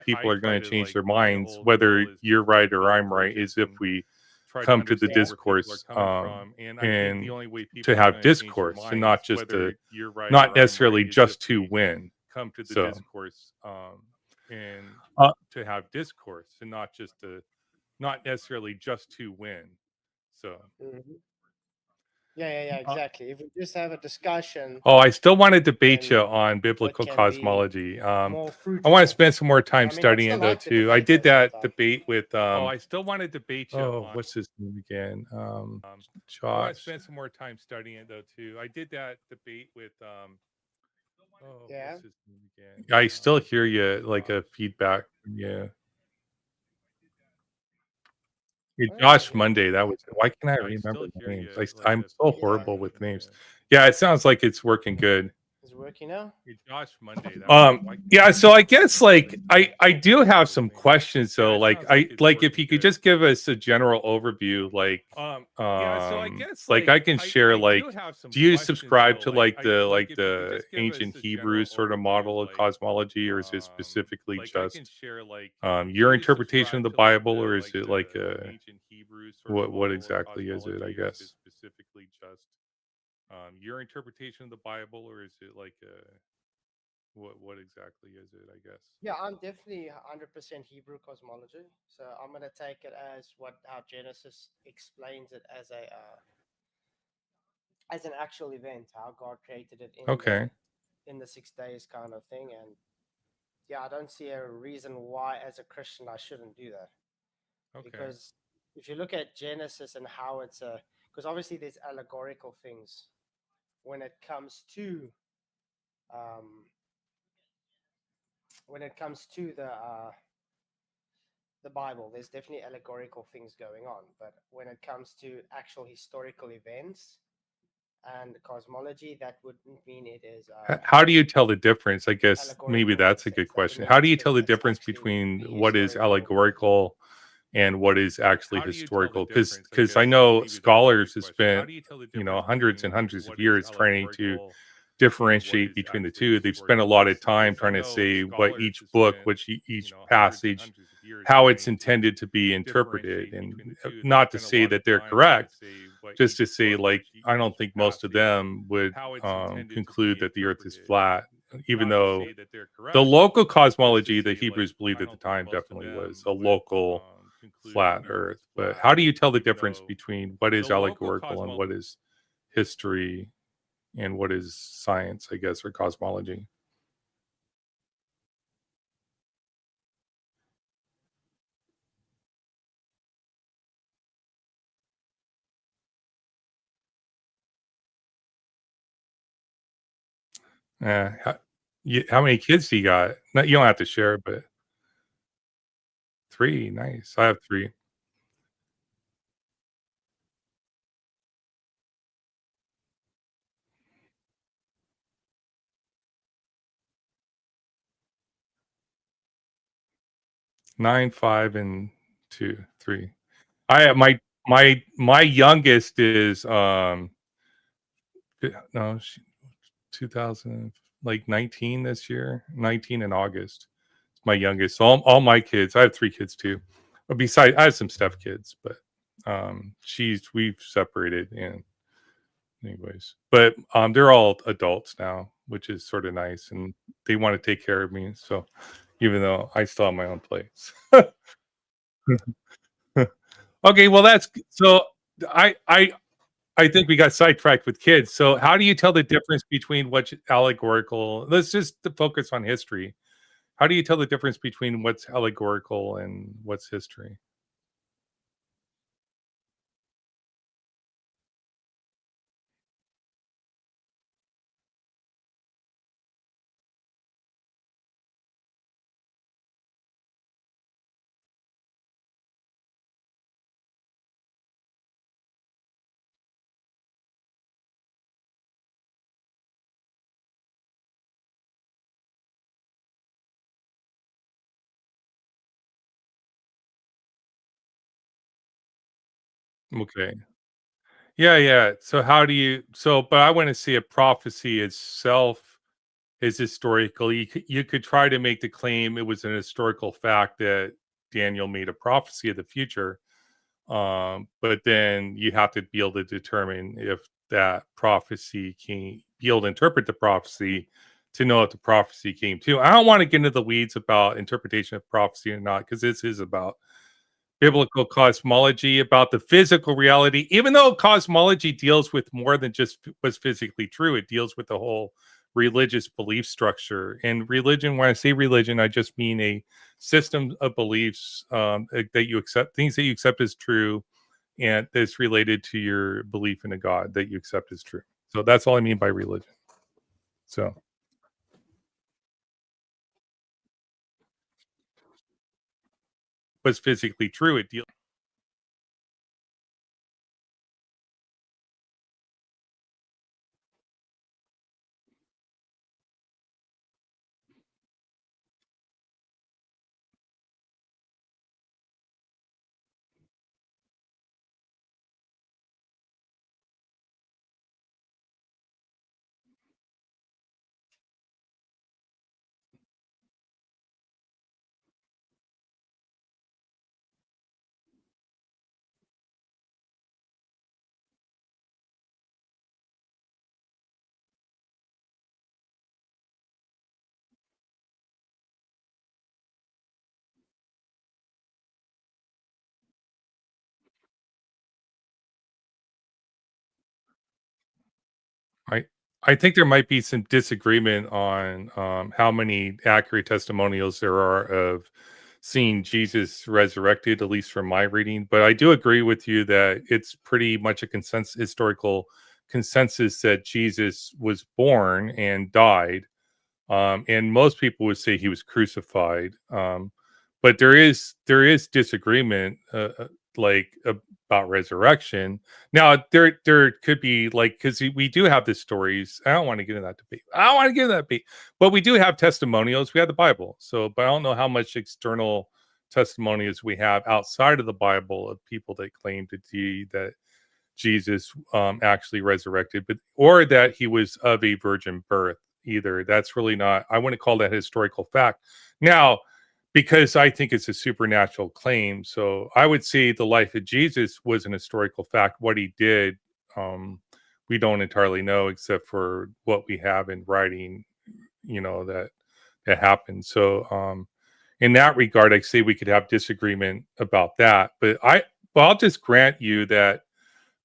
people are going to change their minds, whether you're right or I'm right, is if we come to the discourse, and to have discourse, and not just to, not necessarily just to win. So, uh, to have discourse, and not just to, not necessarily just to win. So, Mhm. Yeah, uh, exactly. If we just have a discussion, oh, I still want to debate you then on what biblical can be cosmology. more I want to fruitful. spend some more Yeah, time I mean, I'd studying still it though like the too. I debate did though that sometime. debate with oh, what's his name again? Josh. Oh, Yeah. what's his name again? I still hear you like a feedback from you. Yeah, Oh, Josh yeah. Monday. That was it. Why can't I remember names? I'm so Yeah. horrible with names. Yeah, it sounds like it's working good. Is it working now? Yeah, so I guess like I do have some questions though. Like like if you could just give us a general overview, like I can share like, do you subscribe to like the ancient Hebrew sort of model of cosmology, or is it specifically just your interpretation of the Bible, or is it like a, what exactly is it, I guess? Your interpretation of the Bible, or is it like a, what exactly is it, I guess? Yeah, I'm definitely 100% Hebrew cosmology. So I'm gonna take it as what how Genesis explains it as an actual event, how God created it Okay. in the 6 days kind of thing. And yeah, I don't see a reason why as a Christian I shouldn't do that. Okay. Because if you look at Genesis and how it's a, because obviously there's allegorical things when it comes to um, the Bible. There's definitely allegorical things going on, but when it comes to actual historical events and cosmology, that wouldn't mean it is How do you tell the difference? I guess maybe allegorical in a that's a good sense. Doesn't question. mean How do you tell the it's difference actually between what is historical. allegorical and what is actually historical? Because I know scholars have spent, hundreds and hundreds of years trying to differentiate between the two. They've spent a lot of time trying to say what each book, which each passage, how it's intended to be interpreted, and not to say that they're correct, just to say, like, I don't think most of them would conclude that the earth is flat, even though the local cosmology the Hebrews believed at the time definitely was a local flat earth. But how do you tell the difference between what is allegorical and what is history and what is science, I guess, or cosmology? How, how many kids do you got? No, you don't have to share, but three. Nice. I have three. 9, 5, and 2, 3. I have my youngest is no, 2000, like 19 this year, 19 in August. It's my youngest. So all my kids, I have three kids too. But besides, I have some step kids, but we've separated, and anyways. But they're all adults now, which is sort of nice, and they want to take care of me. So even though I still have my own place. Okay, well so I I I think we got sidetracked with kids. So how do you tell the difference between what's allegorical? Let's just focus on history. How do you tell the difference between what's allegorical and what's history? Okay. Yeah, yeah. So how do you, but I want to see a prophecy itself is historical. You could try to make the claim it was an historical fact that Daniel made a prophecy of the future, but then you have to be able to determine if that prophecy be able to interpret the prophecy to know if the prophecy came to. I don't want to get into the weeds about interpretation of prophecy or not, because this is about biblical cosmology, about the physical reality. Even though cosmology deals with more than just what's physically true, it deals with the whole religious belief structure. And religion, when I say religion, I just mean a system of beliefs that you accept, things that you accept as true, and that's related to your belief in a God that you accept as true. So that's all I mean by religion. So what's physically true, it deals. I think there might be some disagreement on how many accurate testimonials there are of seeing Jesus resurrected, at least from my reading. But I do agree with you that it's pretty much a consensus, historical consensus that Jesus was born and died. And most people would say he was crucified. But there is disagreement, like about resurrection. Now there could be, like, because we do have the stories. I don't want to get into that debate. I don't want to get into that debate. But we do have testimonials. We have the Bible. So, but I don't know how much external testimonials we have outside of the Bible of people that claim to be that Jesus actually resurrected, but or that he was of a virgin birth. Either that's really not. I wouldn't call that a historical fact. Now, because I think it's a supernatural claim, so I would say the life of Jesus was an historical fact. What he did, we don't entirely know, except for what we have in writing. That happened. So, in that regard, I say we could have disagreement about that, but I'll just grant you that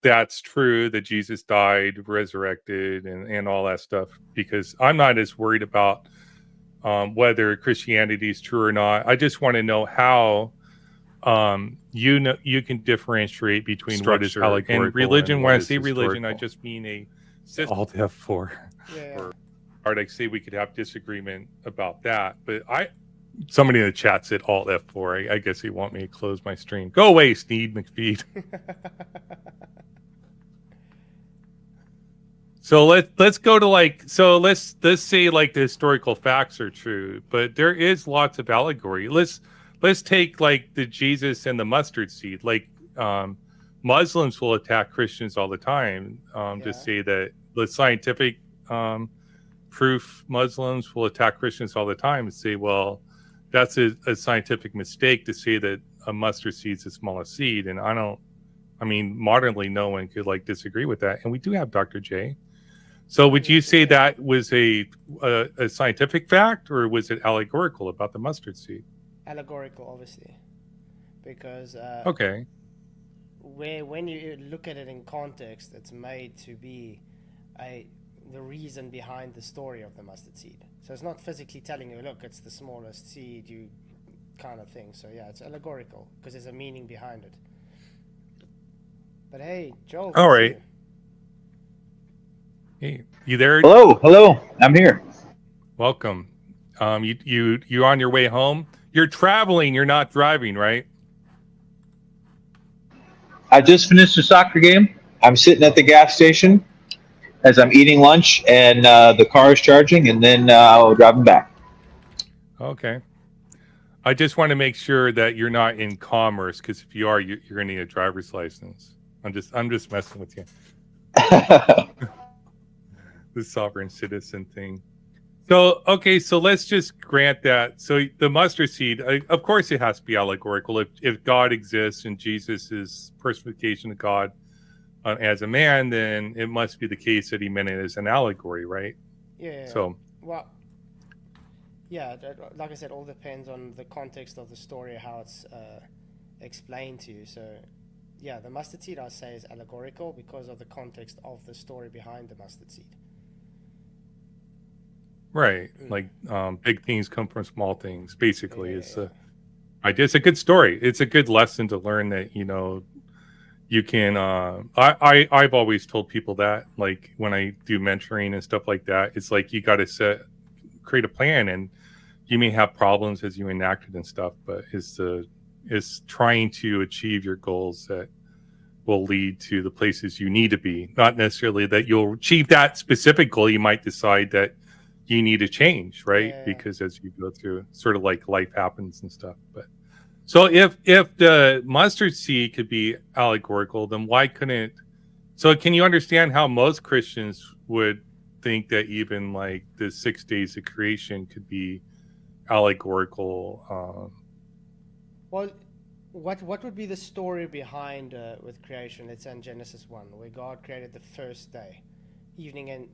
that's true, that Jesus died, resurrected, and all that stuff, because I'm not as worried about whether Christianity is true or not. I just want to know how you can differentiate between what is allegorical and religion. When I say religion, I just mean a system. Alt F4. Yeah. Or I say we could have disagreement about that, but somebody in the chat said Alt F4. I guess they want me to close my stream. Go away, Sneed McFeed. So let's go to let's say like the historical facts are true, but there is lots of allegory. Let's take like the Jesus and the mustard seed. Like Muslims will attack Christians all the time to say that the scientific proof. Muslims will attack Christians all the time and say, well, that's a scientific mistake to say that a mustard seed is the smallest seed. And modernly no one could disagree with that. And we do have Dr. J. So would you say that was a scientific fact, or was it allegorical about the mustard seed? Allegorical, obviously, because okay, when you look at it in context, it's made to be the reason behind the story of the mustard seed. So it's not physically telling you, look, it's the smallest seed, you kind of thing. So yeah, it's allegorical because there's a meaning behind it. But hey, Joel. All right. Hey, you there? Hello, I'm here. Welcome. You on your way home? You're traveling, you're not driving, right? I just finished a soccer game. I'm sitting at the gas station as I'm eating lunch, and the car is charging, and then I'll drive them back. Okay. I just want to make sure that you're not in commerce, because if you are, you're going to need a driver's license. I'm just messing with you. The sovereign citizen thing. So, okay, so let's just grant that. So the mustard seed, of course, it has to be allegorical. If God exists and Jesus is personification of God as a man, then it must be the case that he meant it as an allegory, right? Yeah. So, well, yeah, like I said, all depends on the context of the story, how it's explained to you. So, yeah, the mustard seed, I say, is allegorical because of the context of the story behind the mustard seed. right, like big things come from small things. Basically, it's a good story. It's a good lesson to learn that you can. I've always told people that, like when I do mentoring and stuff like that, it's like you got to create a plan, and you may have problems as you enact it and stuff, but it's trying to achieve your goals that will lead to the places you need to be. Not necessarily that you'll achieve that specific goal. You might decide that you need to change, right? Because as you go through, sort of like life happens and stuff. But so if the mustard seed could be allegorical, then why couldn't? So can you understand how most Christians would think that even like the 6 days of creation could be allegorical? Well, what would be the story behind with creation? It's in Genesis 1, where God created the first day, evening and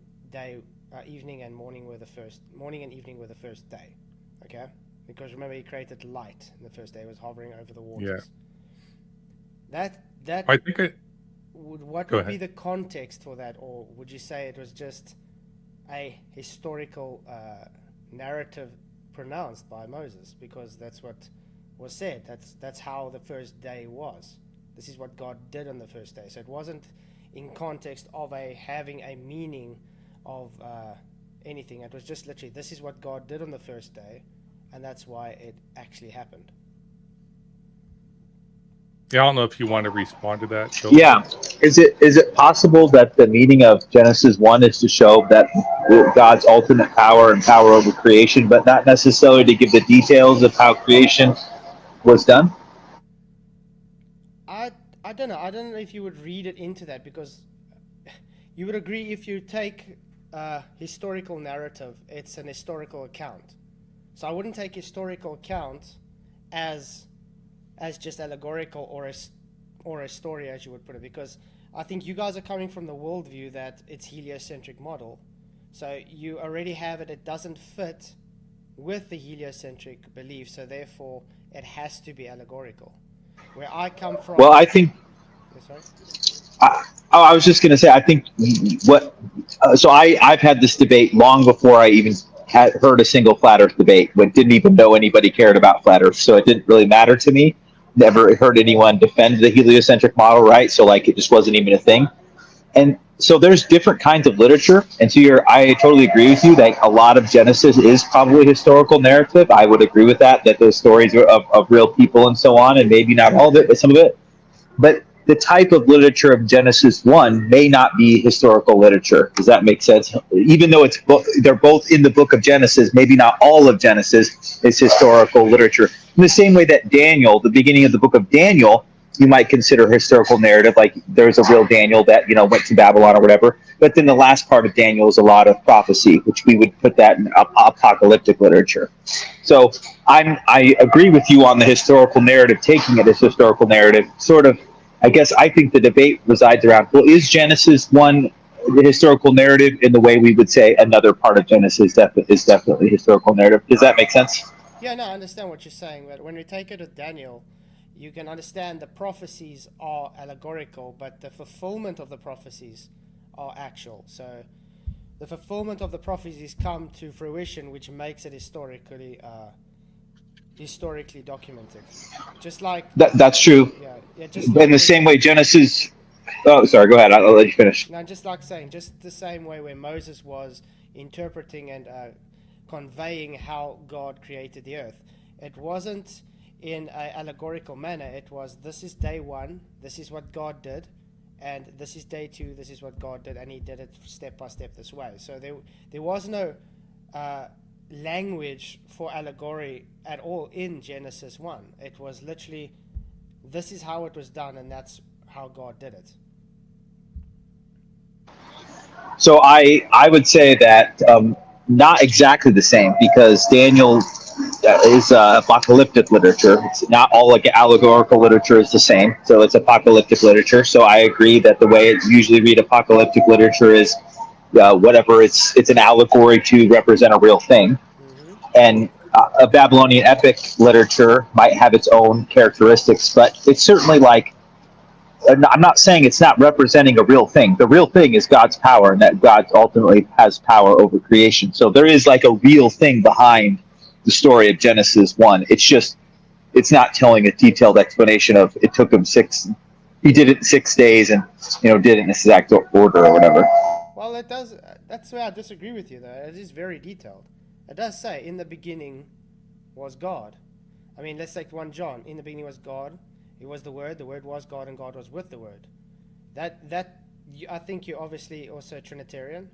morning were the first. Morning and evening were the first day. Okay, because remember he created light in the first day. It was hovering over the waters. Yeah. That I think what would be the context for that, or would you say it was just a historical narrative pronounced by Moses, because that's what was said. That's how the first day was. This is what God did on the first day. So it wasn't in context of having a meaning of anything. It was just literally, this is what God did on the first day, and that's why it actually happened. Yeah, I don't know if you want to respond to that, Joe. Yeah. Is it possible that the meaning of Genesis 1 is to show that God's ultimate power and power over creation, but not necessarily to give the details of how creation was done? I don't know. I don't know if you would read it into that, because you would agree if you take historical narrative, it's an historical account. So I wouldn't take historical account as just allegorical or a story, as you would put it, because I think you guys are coming from the worldview that it's heliocentric model. So you already have it. It doesn't fit with the heliocentric belief, so therefore it has to be allegorical. Where I come from... Well, I think... Sorry? I was just going to say, I think I've had this debate long before I even had heard a single flat earth debate, when didn't even know anybody cared about flat earth. So it didn't really matter to me. Never heard anyone defend the heliocentric model, right? So like it just wasn't even a thing. And so there's different kinds of literature. And so I totally agree with you that a lot of Genesis is probably historical narrative. I would agree with that those stories are of real people and so on, and maybe not all of it, but some of it. But the type of literature of Genesis 1 may not be historical literature. Does that make sense? Even though they're both in the book of Genesis, maybe not all of Genesis is historical literature. In the same way that Daniel, the beginning of the book of Daniel, you might consider historical narrative, like there's a real Daniel that went to Babylon or whatever. But then the last part of Daniel is a lot of prophecy, which we would put that in apocalyptic literature. So I agree with you on the historical narrative, taking it as historical narrative, sort of. I guess I think the debate resides around, well, is Genesis 1 the historical narrative in the way we would say another part of Genesis is definitely historical narrative? Does that make sense? Yeah, no, I understand what you're saying. But when we take it with Daniel, you can understand the prophecies are allegorical, but the fulfillment of the prophecies are actual. So the fulfillment of the prophecies come to fruition, which makes it historically documented. Just like that's true. Yeah, just in the same way Genesis... Oh, sorry, go ahead. I'll let you finish. No, just like saying, just the same way where Moses was interpreting and conveying how God created the earth. It wasn't in an allegorical manner. It was, this is day 1, this is what God did, and this is day 2, this is what God did, and he did it step by step this way. So there was no language for allegory at all in Genesis 1. It was literally, this is how it was done, and that's how God did it. So I would say that not exactly the same, because Daniel is apocalyptic literature. It's not all like allegorical literature is the same. So it's apocalyptic literature. So I agree that the way it usually read apocalyptic literature is whatever it's an allegory to represent a real thing. Mm-hmm. And a Babylonian epic literature might have its own characteristics, but it's certainly like, I'm not saying it's not representing a real thing. The real thing is God's power, and that God ultimately has power over creation. So there is like a real thing behind the story of Genesis 1. It's just, it's not telling a detailed explanation of it took him he did it in 6 days and, did it in this exact order or whatever. Well, it does. That's where I disagree with you, though. It is very detailed. It does say, in the beginning was God. I mean, let's take 1 John. In the beginning was God. He was the Word was God, and God was with the Word. I think you're obviously also a Trinitarian.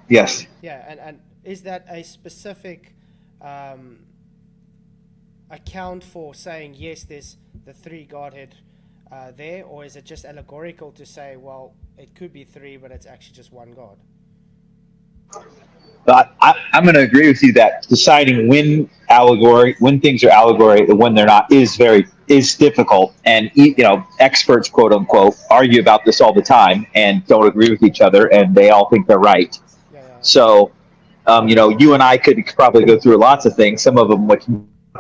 Yes. Yeah, and is that a specific account for saying, yes, there's the 3 Godhead there, or is it just allegorical to say, well, it could be 3, but it's actually just 1 God? But I'm going to agree with you that deciding when things are allegory and when they're not is difficult. And experts, quote unquote, argue about this all the time and don't agree with each other, and they all think they're right. Yeah. So, you and I could probably go through lots of things. Some of them, which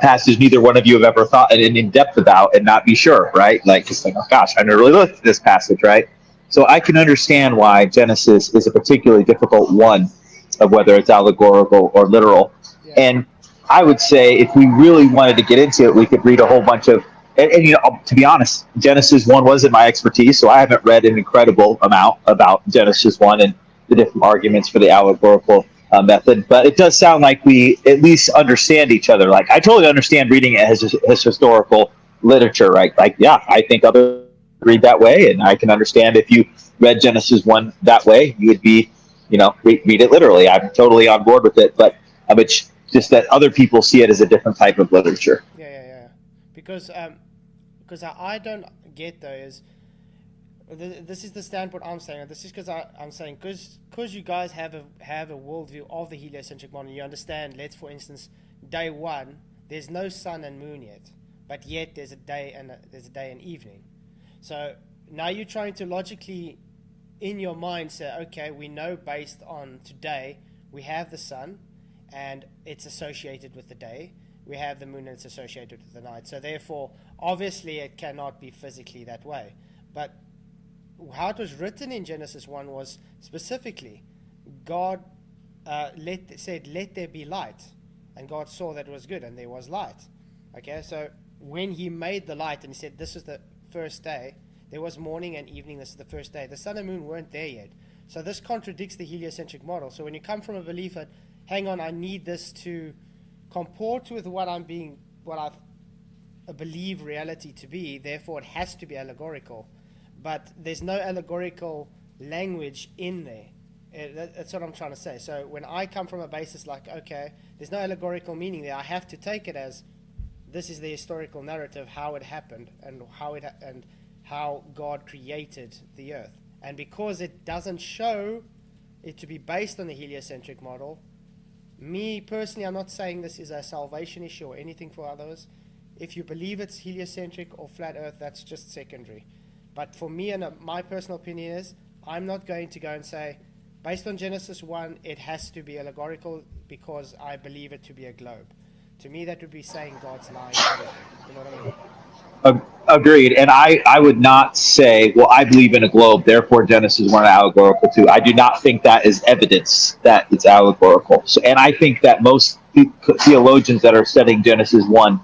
passages neither one of you have ever thought in depth about, and not be sure, right? Like, it's like, oh gosh, I never really looked at this passage, right? So I can understand why Genesis is a particularly difficult one, of whether it's allegorical or literal. Yeah. And I would say if we really wanted to get into it, we could read a whole bunch of, and to be honest, Genesis 1 wasn't my expertise, so I haven't read an incredible amount about Genesis 1 and the different arguments for the allegorical method. But it does sound like we at least understand each other. Like, I totally understand reading it as historical literature, right? Like, yeah, I think others read that way, and I can understand if you read Genesis 1 that way, you would be, read it literally. I'm totally on board with it, but it's just that other people see it as a different type of literature. Yeah. Because I don't get those. This is the standpoint I'm saying. This is because I'm saying because you guys have a worldview of the heliocentric model. You understand. Let's, for instance, day 1, there's no sun and moon yet, but yet there's a day and evening. So now you're trying to logically, in your mind, say, okay, we know based on today we have the sun, and it's associated with the day. We have the moon, and it's associated with the night. So therefore, obviously, it cannot be physically that way. But how it was written in Genesis 1 was specifically, God said, let there be light. And God saw that it was good, and there was light. Okay, so when he made the light, and he said, this is the first day, there was morning and evening, this is the first day. The sun and moon weren't there yet. So this contradicts the heliocentric model. So when you come from a belief that, hang on, I need this to comport with what I believe reality to be, therefore it has to be allegorical. But there's no allegorical language in there. That's what I'm trying to say. So when I come from a basis like, okay, there's no allegorical meaning there, I have to take it as this is the historical narrative, how it happened, and how God created the earth. And because it doesn't show it to be based on the heliocentric model, me personally, I'm not saying this is a salvation issue or anything for others. If you believe it's heliocentric or flat earth, that's just secondary. But for me, and my personal opinion is, I'm not going to go and say, based on Genesis 1, it has to be allegorical because I believe it to be a globe. To me, that would be saying God's lying. You know what I mean? Agreed. And I would not say, well, I believe in a globe, therefore Genesis 1 allegorical too. I do not think that is evidence that it's allegorical. So, and I think that most theologians that are studying Genesis 1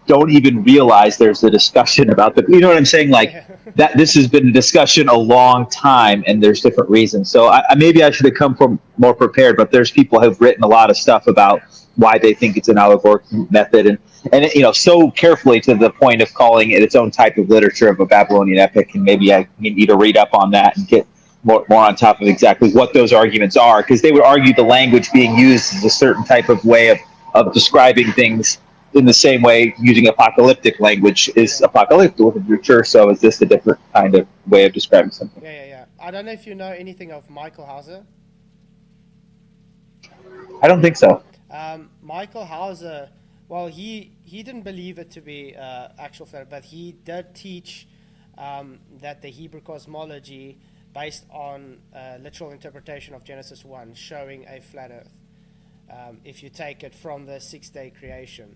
don't even realize there's a discussion about the, you know what I'm saying? Like that, this has been a discussion a long time, and there's different reasons. So maybe I should have come from more prepared, but there's people who have written a lot of stuff about why they think it's an allegorical method, and so carefully to the point of calling it its own type of literature of a Babylonian epic. And maybe I need to read up on that and get more on top of exactly what those arguments are, because they would argue the language being used is a certain type of way of describing things in the same way using apocalyptic language is apocalyptic literature. So is this a different kind of way of describing something? Yeah. I don't know if you know anything of Michael Hauser. I don't think so. Michael Hauser, well, he didn't believe it to be actual flat Earth, but he did teach that the Hebrew cosmology, based on literal interpretation of Genesis 1, showing a flat Earth, if you take it from the 6-day creation.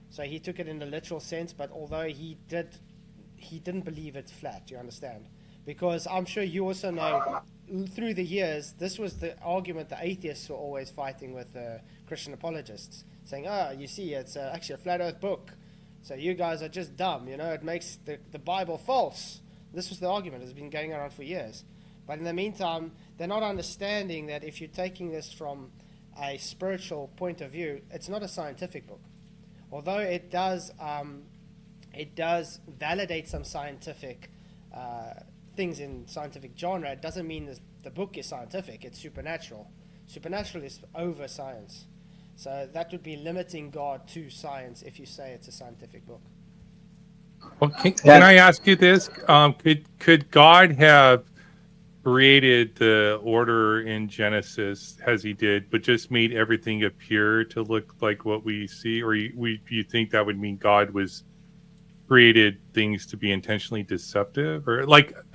So he took it in the literal sense, but although he didn't believe it's flat, you understand? Because I'm sure you also know, through the years, this was the argument the atheists were always fighting with the Christian apologists, saying, you see, it's actually a flat earth book, so you guys are just dumb, it makes the Bible false. This was the argument. It's been going around for years. But in the meantime, they're not understanding that if you're taking this from a spiritual point of view, it's not a scientific book. Although it does validate some scientific things in scientific genre, it doesn't mean that the book is scientific. It's supernatural. Supernatural is over science. So that would be limiting God to science if you say it's a scientific book. Well, can I ask you this? Could God have created the order in Genesis as he did, but just made everything appear to look like what we see? Or you think that would mean God was created things to be intentionally deceptive? Or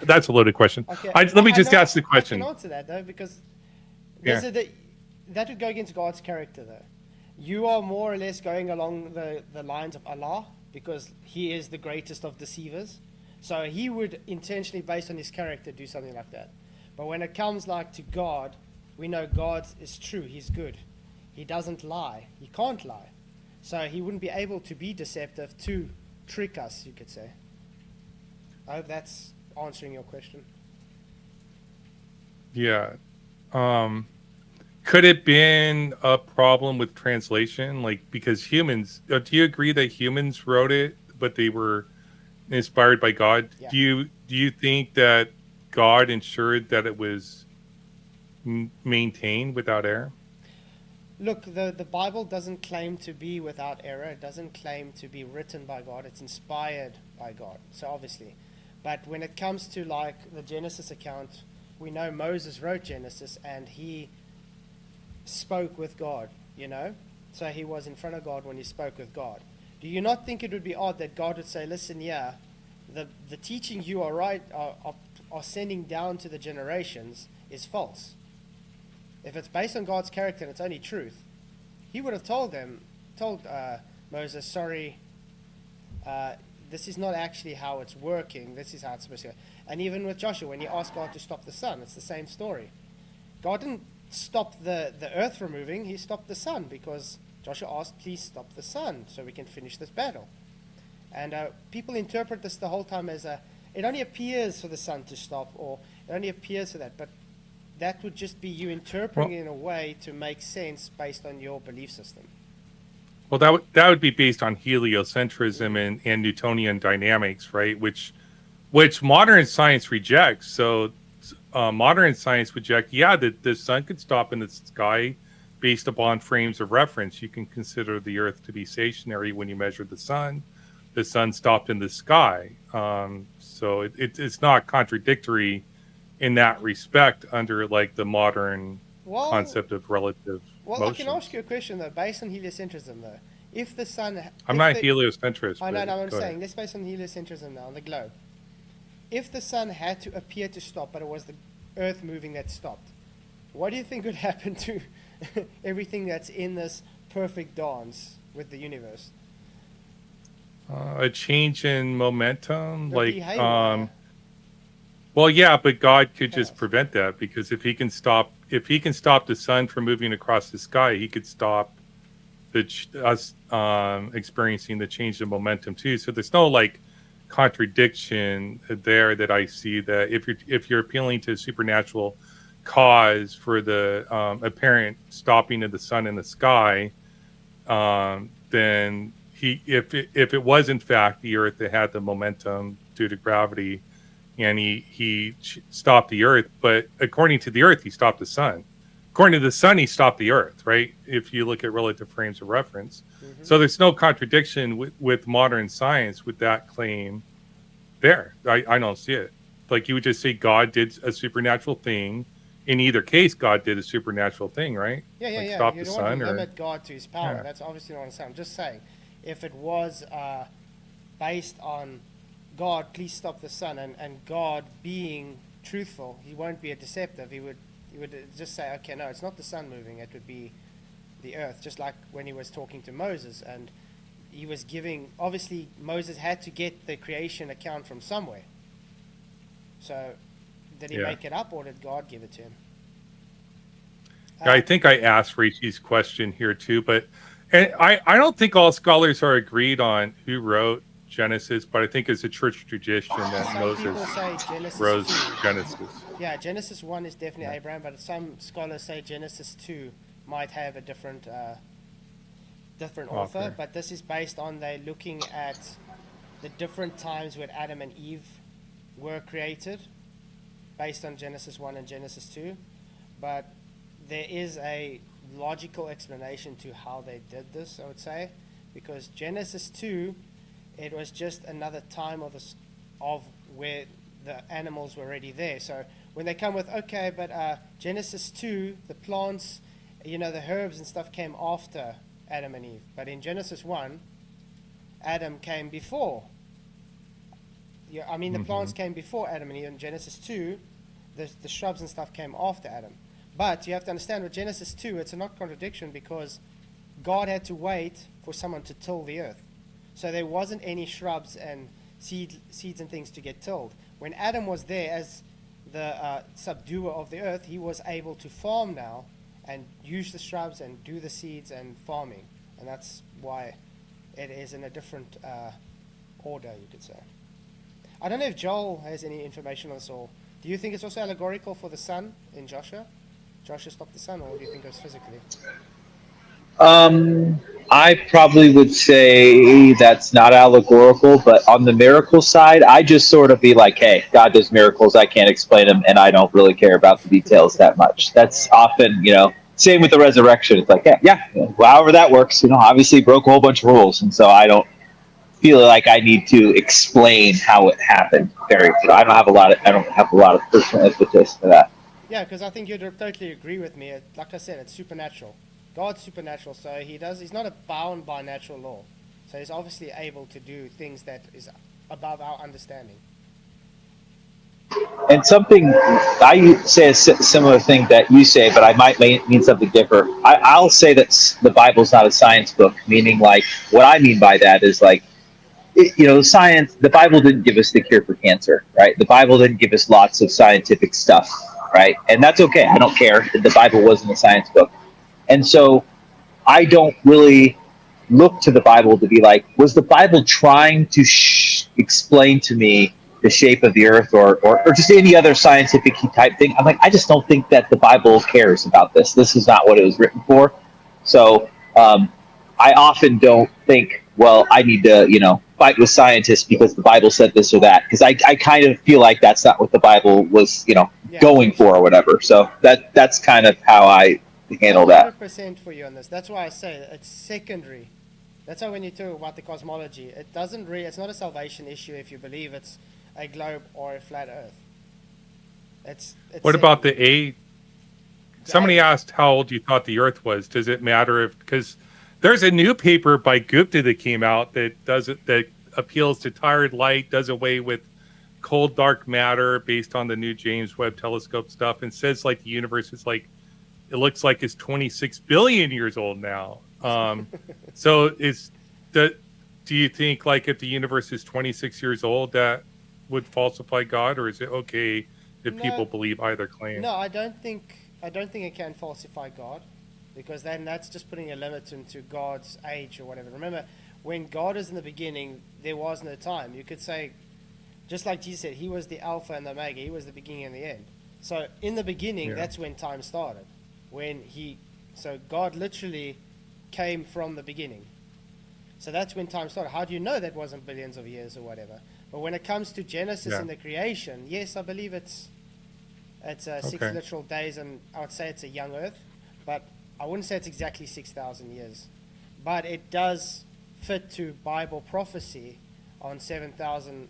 that's a loaded question. Okay, let me just ask the question. I can answer that, though, because that would go against God's character, though. You are more or less going along the lines of Allah, because he is the greatest of deceivers. So he would intentionally, based on his character, do something like that. But when it comes to God, we know God is true. He's good. He doesn't lie. He can't lie. So he wouldn't be able to be deceptive to trick us, you could say. I hope that's answering your question. Yeah. Could it been a problem with translation? Because humans, do you agree that humans wrote it, but they were inspired by God? Yeah. Do you think that God ensured that it was maintained without error? Look, the Bible doesn't claim to be without error. It doesn't claim to be written by God. It's inspired by God, so obviously. But when it comes to the Genesis account, we know Moses wrote Genesis and he spoke with God, So he was in front of God when he spoke with God. Do you not think it would be odd that God would say, listen, the teaching you are sending down to the generations is false? If it's based on God's character and it's only truth, he would have told Moses, sorry, this is not actually how it's working. This is how it's supposed to go. And even with Joshua, when he asked God to stop the sun, it's the same story. God didn't stop the earth from moving. He stopped the sun because Joshua asked, please stop the sun so we can finish this battle. And people interpret this the whole time as it only appears for the sun to stop, or it only appears for that. But that would just be you interpreting it in a way to make sense based on your belief system. Well, that would be based on heliocentrism and Newtonian dynamics, right? Which modern science rejects. So modern science rejects, that the sun could stop in the sky based upon frames of reference. You can consider the Earth to be stationary when you measure the sun. The sun stopped in the sky. So it's not contradictory in that respect under the modern concept of relative motion. I can ask you a question though, based on heliocentrism though. If the sun, I'm not heliocentrist. I know. I'm saying let's based on heliocentrism now on the globe. If the sun had to appear to stop, but it was the Earth moving that stopped, what do you think would happen to everything that's in this perfect dance with the universe? A change in momentum, behavior. Well, yeah, but God could just prevent that, because if he can stop the sun from moving across the sky, he could stop us experiencing the change in momentum too. So there's no contradiction there that I see, that if you're appealing to a supernatural cause for the apparent stopping of the sun in the sky, then if it was in fact the Earth that had the momentum due to gravity, and he stopped the Earth, but according to the Earth, he stopped the sun. According to the sun, he stopped the Earth, right? If you look at relative frames of reference. Mm-hmm. So there's no contradiction with modern science with that claim there. I don't see it. You would just say God did a supernatural thing. in either case, God did a supernatural thing, right? Yeah. Like stop You the don't want to sun, or limit God to his power. yeah, That's obviously not what I'm saying. I'm just saying, if it was based on God, please stop the sun, and God being truthful, he won't be a deceptive. He would just say, okay, no, it's not the sun moving. It would be the earth. Just like when he was talking to Moses, and he was giving. Obviously, Moses had to get the creation account from somewhere. So, did he yeah. make it up, or did God give it to him? Yeah, I think I asked Richie's question here too, but and I don't think all scholars are agreed on who wrote Genesis, but I think it's a church tradition that Some Moses people say Genesis wrote 2. Genesis. Yeah, Genesis 1 is definitely Yeah. Abraham, but some scholars say Genesis 2 might have a different author. Author. But this is based on they looking at the different times when Adam and Eve were created, based on Genesis 1 and Genesis 2. But there is a logical explanation to how they did this, I would say, because Genesis 2, it was just another time of where the animals were already there. So when they come with, okay, but Genesis 2, the plants, the herbs and stuff came after Adam and Eve. But in Genesis 1, Adam came before. Yeah, the plants came before Adam and Eve. In Genesis 2, the shrubs and stuff came after Adam. But you have to understand with Genesis 2, it's not contradiction because God had to wait for someone to till the earth. So there wasn't any shrubs and seeds and things to get tilled. When Adam was there as the subduer of the earth, he was able to farm now and use the shrubs and do the seeds and farming. And that's why it is in a different order, you could say. I don't know if Joel has any information on this, or do you think it's also allegorical for the sun in Joshua? Joshua stopped the sun, or do you think it was physically? I probably would say that's not allegorical, but on the miracle side, I just sort of be like, hey, God does miracles. I can't explain them, and I don't really care about the details that much. That's often, same with the resurrection. It's like, yeah, however that works, obviously broke a whole bunch of rules, and so I don't feel like I need to explain how it happened. I don't have a lot of personal impetus for that. Yeah, because I think you'd totally agree with me. Like I said, it's supernatural. God's supernatural, so he's not bound by natural law. So he's obviously able to do things that is above our understanding. And something I say a similar thing that you say, but I might mean something different. I'll say that the Bible's not a science book, meaning like what I mean by that is like, science. The Bible didn't give us the cure for cancer, right? The Bible didn't give us lots of scientific stuff, right? And that's okay. I don't care. The Bible wasn't a science book. And so I don't really look to the Bible to be like, was the Bible trying to explain to me the shape of the earth or just any other scientific type thing? I'm like, I just don't think that the Bible cares about this. This is not what it was written for. So I often don't think, well, I need to, fight with scientists because the Bible said this or that. Because I kind of feel like that's not what the Bible was, going for or whatever. So that's kind of how I handle that. 100% for you on this. That's why I say it's secondary. That's why when you talk about the cosmology, it's not a salvation issue if you believe it's a globe or a flat earth. It's what about the age? Somebody asked how old you thought the earth was. Does it matter because there's a new paper by Gupta that came out that appeals to tired light, does away with cold dark matter based on the new James Webb Telescope stuff, and says like the universe is like, it looks like it's 26 billion years old now. So do you think like if the universe is 26 years old that would falsify God, or is it okay if people believe either claim? No, I don't think it can falsify God, because then that's just putting a limit into God's age or whatever. Remember, when God is in the beginning, there was no time. You could say, just like Jesus said, he was the Alpha and the Omega. He was the beginning and the end. So in the beginning, that's when time started. So God literally came from the beginning. So that's when time started. How do you know that wasn't billions of years or whatever? But when it comes to Genesis and the creation, yes, I believe it's 6 literal days, and I would say it's a young earth, but I wouldn't say it's exactly 6,000 years. But it does fit to Bible prophecy on 7,000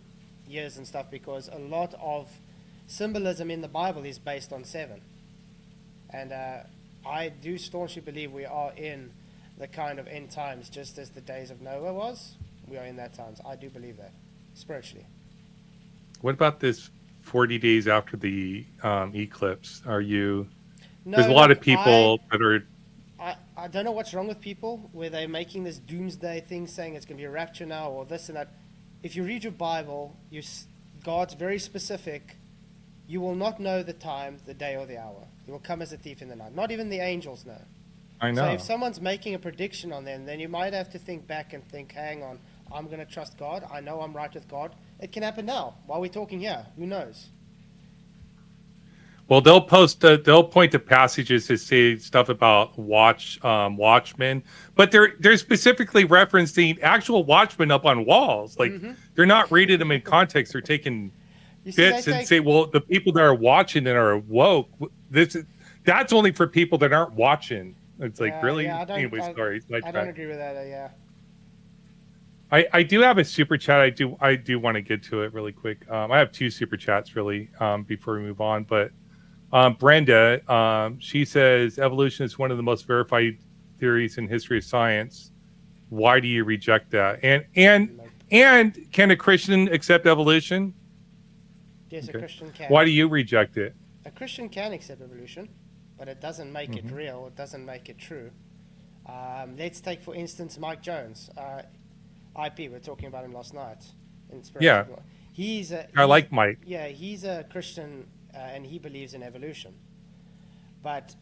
years and stuff, because a lot of symbolism in the Bible is based on 7. And I do staunchly believe we are in the kind of end times, just as the days of Noah was. We are in that times. I do believe that, spiritually. What about this 40 days after the eclipse? Are you... No, There's a lot look, of people that are... I don't know what's wrong with people where they're making this doomsday thing saying it's going to be a rapture now or this and that. If you read your Bible, God's very specific. You will not know the time, the day, or the hour. He will come as a thief in the night. Not even the angels know. I know. So if someone's making a prediction on them, then you might have to think back and think, hang on, I'm going to trust God. I know I'm right with God. It can happen now while we're talking here. Who knows? Well, they'll point to passages that say stuff about watchmen, but they're specifically referencing actual watchmen up on walls. Like they're not reading them in context. They're taking bits and say, well, the people that are watching and are woke, that's only for people that aren't watching. It's like, really? Anyway, sorry. I don't agree with that. Yeah. I do have a super chat. I do want to get to it really quick. I have two super chats really before we move on, but. Brenda, she says evolution is one of the most verified theories in history of science. Why do you reject that? And can a Christian accept evolution? Yes, okay. A Christian can. Why do you reject it? A Christian can accept evolution, but it doesn't make it real. It doesn't make it true. Let's take, for instance, Mike Jones, IP. We were talking about him last night. Yeah. I like Mike. Yeah, he's a Christian. And he believes in evolution. But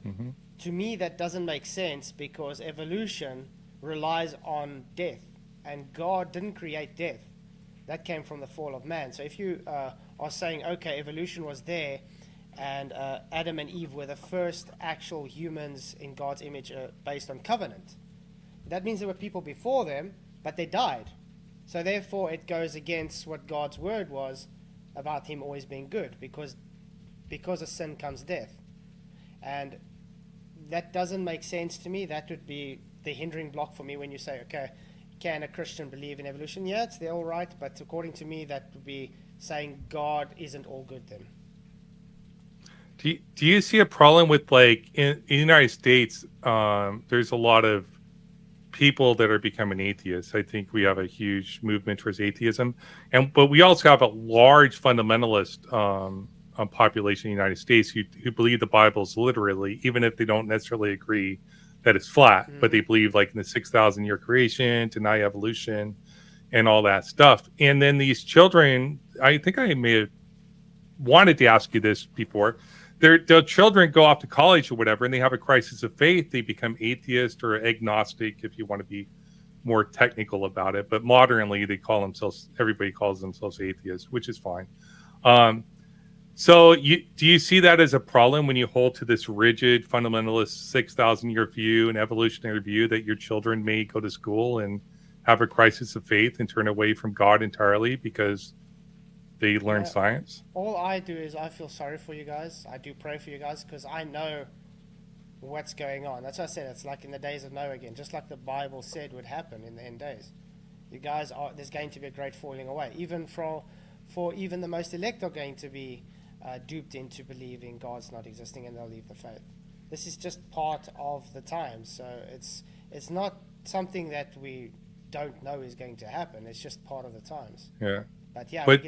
to me, that doesn't make sense because evolution relies on death. And God didn't create death. That came from the fall of man. So if you are saying, okay, evolution was there, and Adam and Eve were the first actual humans in God's image based on covenant, that means there were people before them, but they died. So therefore, it goes against what God's word was about him always being good, because of sin comes death. And that doesn't make sense to me. That would be the hindering block for me when you say, okay, can a Christian believe in evolution? Yeah, they're all right, but according to me, that would be saying God isn't all good then. Do you see a problem with, like, in the United States, there's a lot of people that are becoming atheists. I think we have a huge movement towards atheism. But we also have a large fundamentalist population in the United States who believe the Bible's literally, even if they don't necessarily agree that it's flat, but they believe like in the 6,000 year creation, deny evolution, and all that stuff. And then these children, I think I may have wanted to ask you this before. Their children go off to college or whatever, and they have a crisis of faith. They become atheist or agnostic, if you want to be more technical about it. But modernly, everybody calls themselves atheists, which is fine. So do you see that as a problem when you hold to this rigid fundamentalist 6,000 year view and evolutionary view that your children may go to school and have a crisis of faith and turn away from God entirely because they learn science? All I do is I feel sorry for you guys. I do pray for you guys because I know what's going on. That's what I said. It's like in the days of Noah again, just like the Bible said would happen in the end days. You guys there's going to be a great falling away. Even for even the most elect are going to be duped into believing God's not existing, and they'll leave the faith. This is just part of the times, so it's not something that we don't know is going to happen. It's just part of the times. Yeah. But yeah, but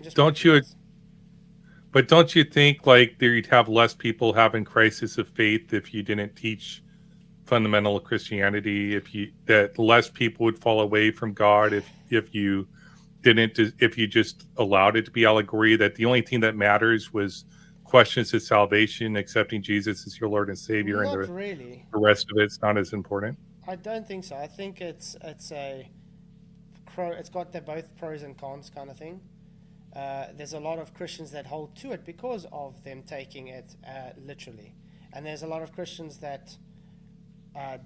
don't you think like you'd have less people having crisis of faith if you didn't teach fundamental Christianity? That less people would fall away from God if you just allowed it to be allegory, that the only thing that matters was questions of salvation, accepting Jesus as your Lord and Savior, not and really. The rest of it's not as important? I don't think so. I think it's got both pros and cons kind of thing. There's a lot of Christians that hold to it because of them taking it literally. And there's a lot of Christians that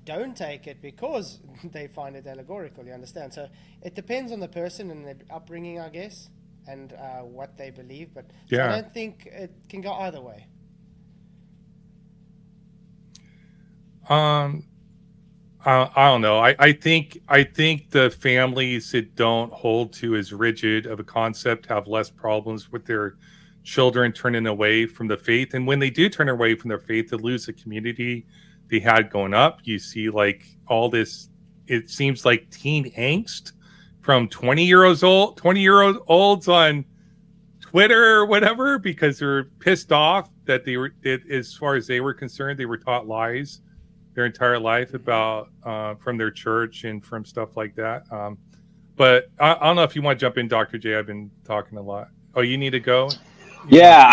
don't take it because they find it allegorical, you understand? So it depends on the person and their upbringing, I guess, and what they believe. But so I don't think it can go either way. I don't know. I think the families that don't hold to as rigid of a concept have less problems with their children turning away from the faith. And when they do turn away from their faith, they lose the community they had going up. You see like all this, it seems like teen angst from 20-year-olds on Twitter or whatever, because they're pissed off that as far as they were concerned, they were taught lies their entire life about from their church and from stuff like that. But I don't know if you want to jump in, Dr. J. I've been talking a lot. Oh, you need to go? Yeah,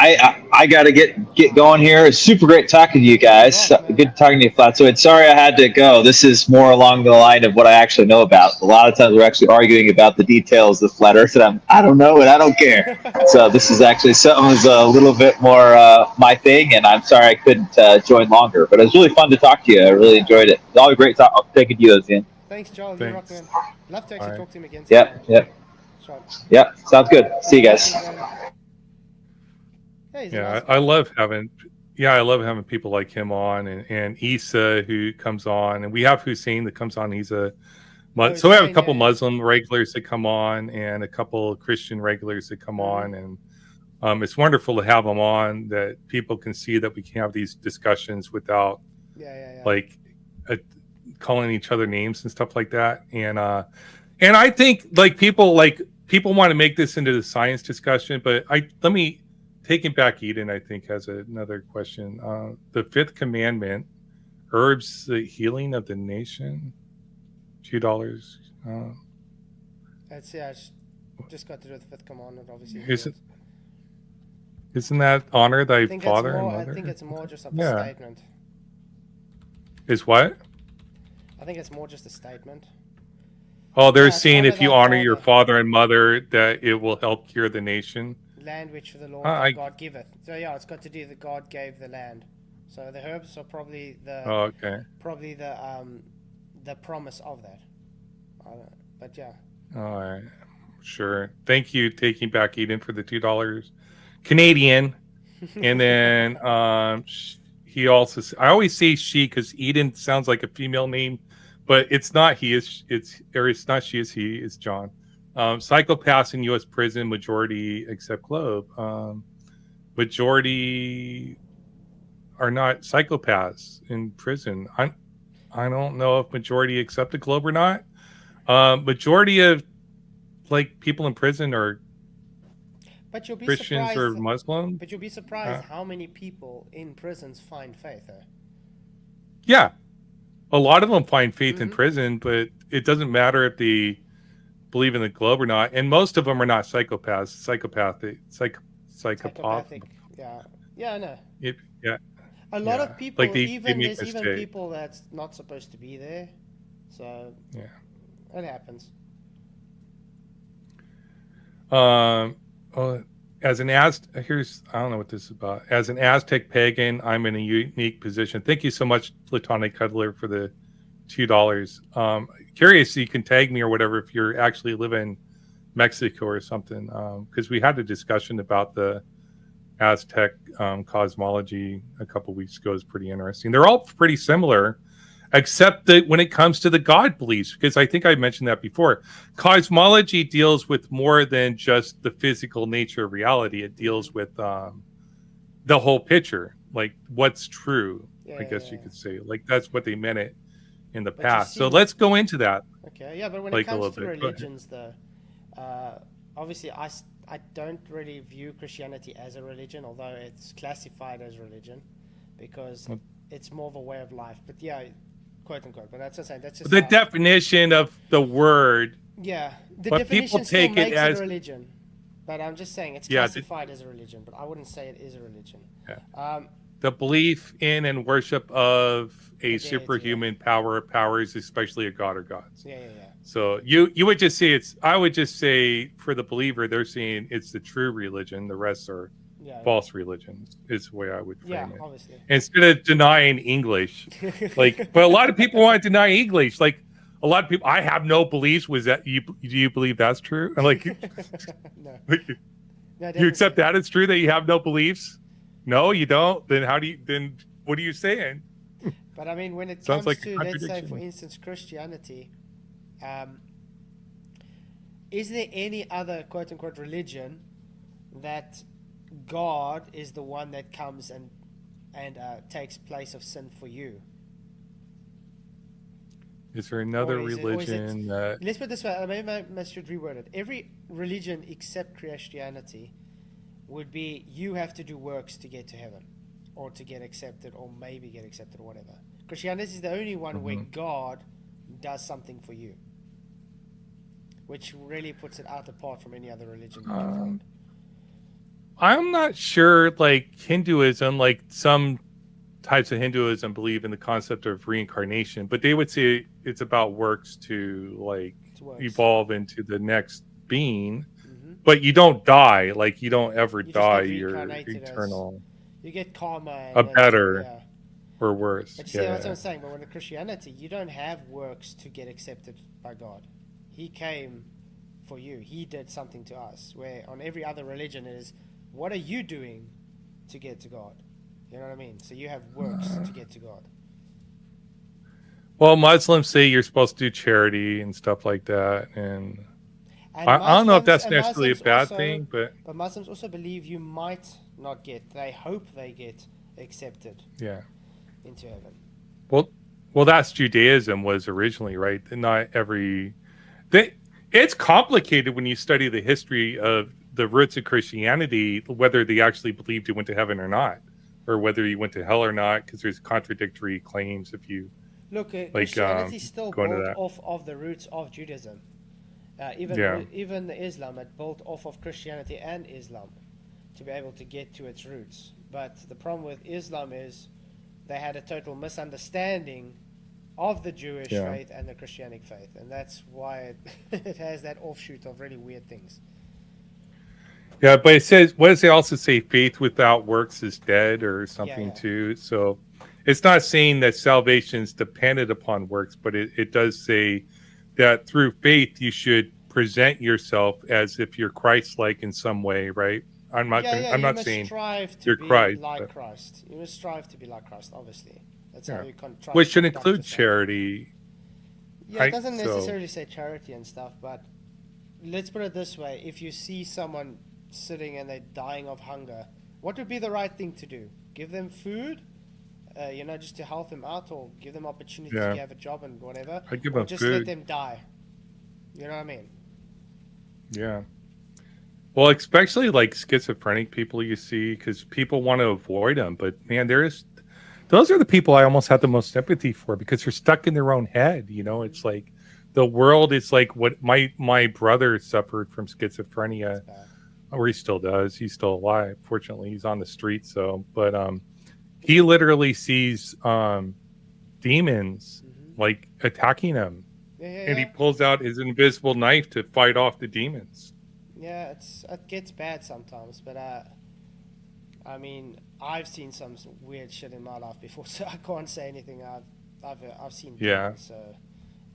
I got to get going here. It's super great talking to you guys. Good talking to you, Flatzoid. Sorry I had to go. This is more along the line of what I actually know about. A lot of times we're actually arguing about the details of flat Earth, and I don't know and I don't care. So this is actually something that's a little bit more my thing, and I'm sorry I couldn't join longer. But it was really fun to talk to you. I really enjoyed it. It's always great talking to you, Ozien. Thanks, Joel. You're rock, man. Love to actually talk to him again. Yep. Sounds good. See you guys. Yeah, I love having people like him on, and Isa who comes on, and we have Hussein that comes on. He's so we have a couple Muslim regulars that come on, and a couple Christian regulars that come on, and it's wonderful to have them on, that people can see that we can have these discussions without like calling each other names and stuff like that. And I think like people want to make this into the science discussion, but let me. Taking back Eden, I think, has another question. The fifth commandment, herbs the healing of the nation, $2. That's just got to do with the fifth commandment, obviously. Isn't that honor thy father and mother? I think it's more just a statement. Is what? I think it's more just a statement. Oh, they're saying if you honor your father and mother, that it will help cure the nation. Land which the Lord God giveth. So it's got to do that God gave the land. So the herbs are probably the the promise of that. But yeah. All right, sure. Thank you, Taking Back Eden, for the $2 Canadian. And then he also, I always say she because Eden sounds like a female name, but it's not. It's not she, is he, it's John. Psychopaths in U.S. prison, majority except Globe. Majority are not psychopaths in prison. I don't know if majority accept the Globe or not. Majority of like people in prison are Christians or Muslim. But you'll be surprised how many people in prisons find faith. Yeah, a lot of them find faith in prison, but it doesn't matter if they believe in the Globe or not, and most of them are not psychopaths. Psychopathic. Yeah, I know. A lot of people, there's even people that's not supposed to be there. So it happens. As an I don't know what this is about. As an Aztec pagan, I'm in a unique position. Thank you so much, Platonic Cuddler, for the $2. Curious, you can tag me or whatever if you're actually live in Mexico or something, because we had a discussion about the Aztec cosmology a couple weeks ago. Is pretty interesting. They're all pretty similar, except that when it comes to the God beliefs, because I think I mentioned that before, cosmology deals with more than just the physical nature of reality. It deals with the whole picture, like what's true. I guess you could say, like that's what they meant it in the past. So let's go into that. Okay, yeah, but when it comes to religions, though, obviously I don't really view Christianity as a religion, although it's classified as religion, because it's more of a way of life. But quote unquote. But that's just the definition of the word. Yeah, the definition still makes it a religion. But I'm just saying it's classified as a religion, but I wouldn't say it is a religion. Yeah. The belief in and worship of a superhuman power, powers, especially a god or gods. Yeah. So you would just say I would just say for the believer, they're saying it's the true religion. The rest are false religions, is the way I would frame it. Obviously. Instead of denying English. But a lot of people want to deny English. Like a lot of people, I have no beliefs. Do you believe that's true? I'm like, no. You accept that it's true that you have no beliefs? No, you don't. Then what are you saying? But I mean, when it comes to, let's say, for instance, Christianity, is there any other quote-unquote religion that God is the one that comes and takes place of sin for you. Is there another Or is it- religion that? Let's put it this way. Maybe I should reword it. Every religion except Christianity would be you have to do works to get to heaven, or to get accepted, or maybe get accepted, or whatever. Christianity is the only one where God does something for you, which really puts it out apart from any other religion that you find. I'm not sure. Like Hinduism, like some types of Hinduism believe in the concept of reincarnation, but they would say it's about works to like evolve into the next being. But you don't die. Like you don't ever die. You're eternal. You get karma. A better or worse. But you see what I'm saying? But when in Christianity, you don't have works to get accepted by God. He came for you. He did something to us. Where on every other religion is, what are you doing to get to God? You know what I mean? So you have works to get to God. Well, Muslims say you're supposed to do charity and stuff like that, and I don't know if that's necessarily a bad thing, but Muslims also believe you might not get. They hope they get accepted. Into heaven. Well, that's Judaism was originally, right? Not every. It's complicated when you study the history of the roots of Christianity, whether they actually believed you went to heaven or not, or whether you went to hell or not, because there's contradictory claims. If you look, Christianity is still built off of the roots of Judaism. Even Islam, it built off of Christianity and Islam to be able to get to its roots. But the problem with Islam is they had a total misunderstanding of the Jewish faith and the Christianic faith, and that's why it has that offshoot of really weird things. Yeah, but it says, what does it also say? Faith without works is dead, or something too. So it's not saying that salvation is dependent upon works, but it does say that through faith you should present yourself as if you're Christ-like in some way, right? I'm not saying you're Christ, Christ. You must strive to be like Christ, obviously. That's how you try. Which should include charity. Yeah, it doesn't necessarily say charity and stuff, but let's put it this way. If you see someone sitting and they're dying of hunger, what would be the right thing to do? Give them food? Just to help them out, or give them opportunity to have a job and whatever? I'd give them just food. Let them die. You know what I mean? Yeah. Well, especially like schizophrenic people you see, because people want to avoid them. But man, those are the people I almost have the most sympathy for, because they're stuck in their own head. It's like the world is like what my brother suffered from schizophrenia, or he still does. He's still alive. Fortunately, he's on the street. But he literally sees demons like attacking him, and he pulls out his invisible knife to fight off the demons. Yeah, it gets bad sometimes, but I mean, I've seen some weird shit in my life before, so I can't say anything. I've seen demons, so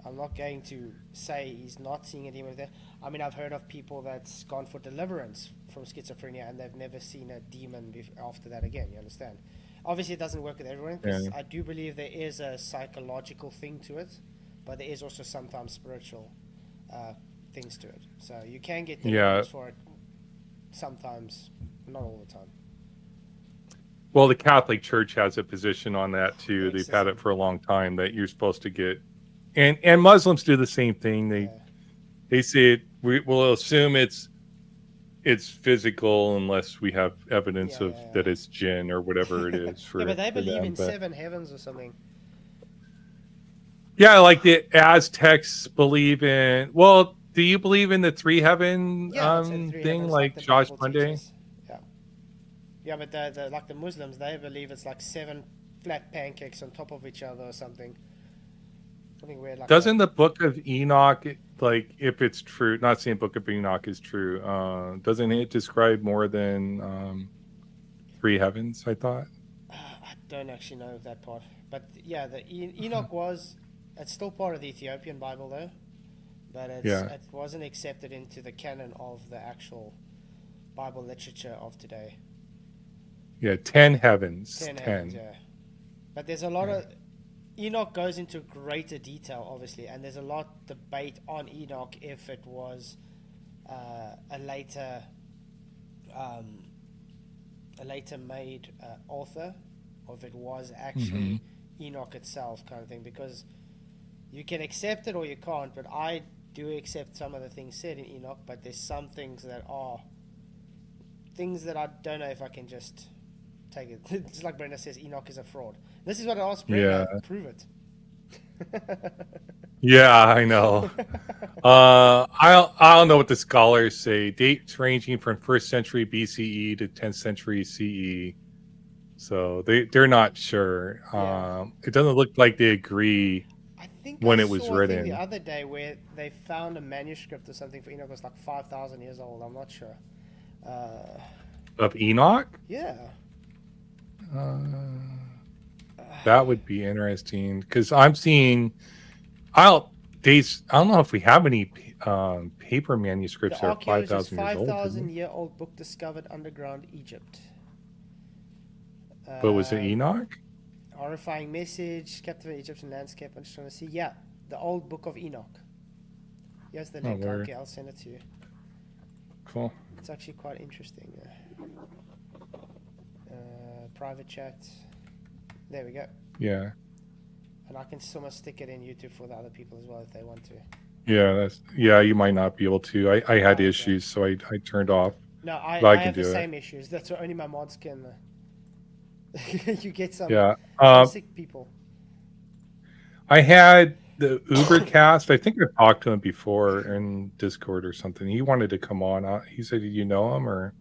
I'm not going to say he's not seeing a demon there. I mean, I've heard of people that's gone for deliverance from schizophrenia and they've never seen a demon after that again. You understand? Obviously, it doesn't work with everyone, because I do believe there is a psychological thing to it, but there is also sometimes spiritual things to it. So you can get deliverance for it sometimes, not all the time. Well, the Catholic Church has a position on that too. They've had it for a long time, that you're supposed to get, and Muslims do the same thing. They say we'll assume it's physical unless we have evidence that it's jinn or whatever it is. But they believe in 7 heavens or something. Yeah, like the Aztecs believe in. Well, do you believe in the 3 heaven thing, like Josh Monday? Yeah, but like the Muslims, they believe it's like 7 flat pancakes on top of each other or something. Something weird like Doesn't the Book of Enoch, like, if it's true, not saying Book of Enoch is true, doesn't it describe more than 3 heavens, I thought? I don't actually know that part. But yeah, the Enoch it's still part of the Ethiopian Bible though. But it wasn't accepted into the canon of the actual Bible literature of today. Yeah, 10 heavens. 10 heavens, yeah. But there's a lot of... Enoch goes into greater detail, obviously, and there's a lot debate on Enoch if it was a later a later made author, or if it was actually Enoch itself, kind of thing. Because you can accept it or you can't, but I do accept some of the things said in Enoch, but there's some things that are things that I don't know if I can just take it. It's like Brenda says, Enoch is a fraud. This is what I asked Brenda. Yeah. Prove it. Yeah, I know. I don't know what the scholars say. Dates ranging from 1st century BCE to 10th century CE. So they're not sure. Yeah. It doesn't look like they agree I think when I it was saw a thing the written. other day where they found a manuscript or something for Enoch was like 5,000 years old. I'm not sure. Of Enoch? Yeah. That would be interesting because I'm seeing. I don't know if we have any paper manuscripts The that are archaeologist's 5,000 years old. 5,000-year-old book discovered underground Egypt. But was it Enoch? Horrifying message, captivating Egyptian landscape. I'm just trying to see. Yeah, the old book of Enoch. Here's the link. word. Okay, I'll send it to you. Cool. It's actually quite interesting. Private chat. There we go. Yeah. And I can somewhat stick it in YouTube for the other people as well if they want to. Yeah, you might not be able to. I had okay. issues, so I turned off. No, I can have the do it. same issues. That's what only my mods can. You get some, Yeah. some sick people. I had the Ubercast. I think I talked to him before in Discord or something. He wanted to come on. He said, "Did you know him or?"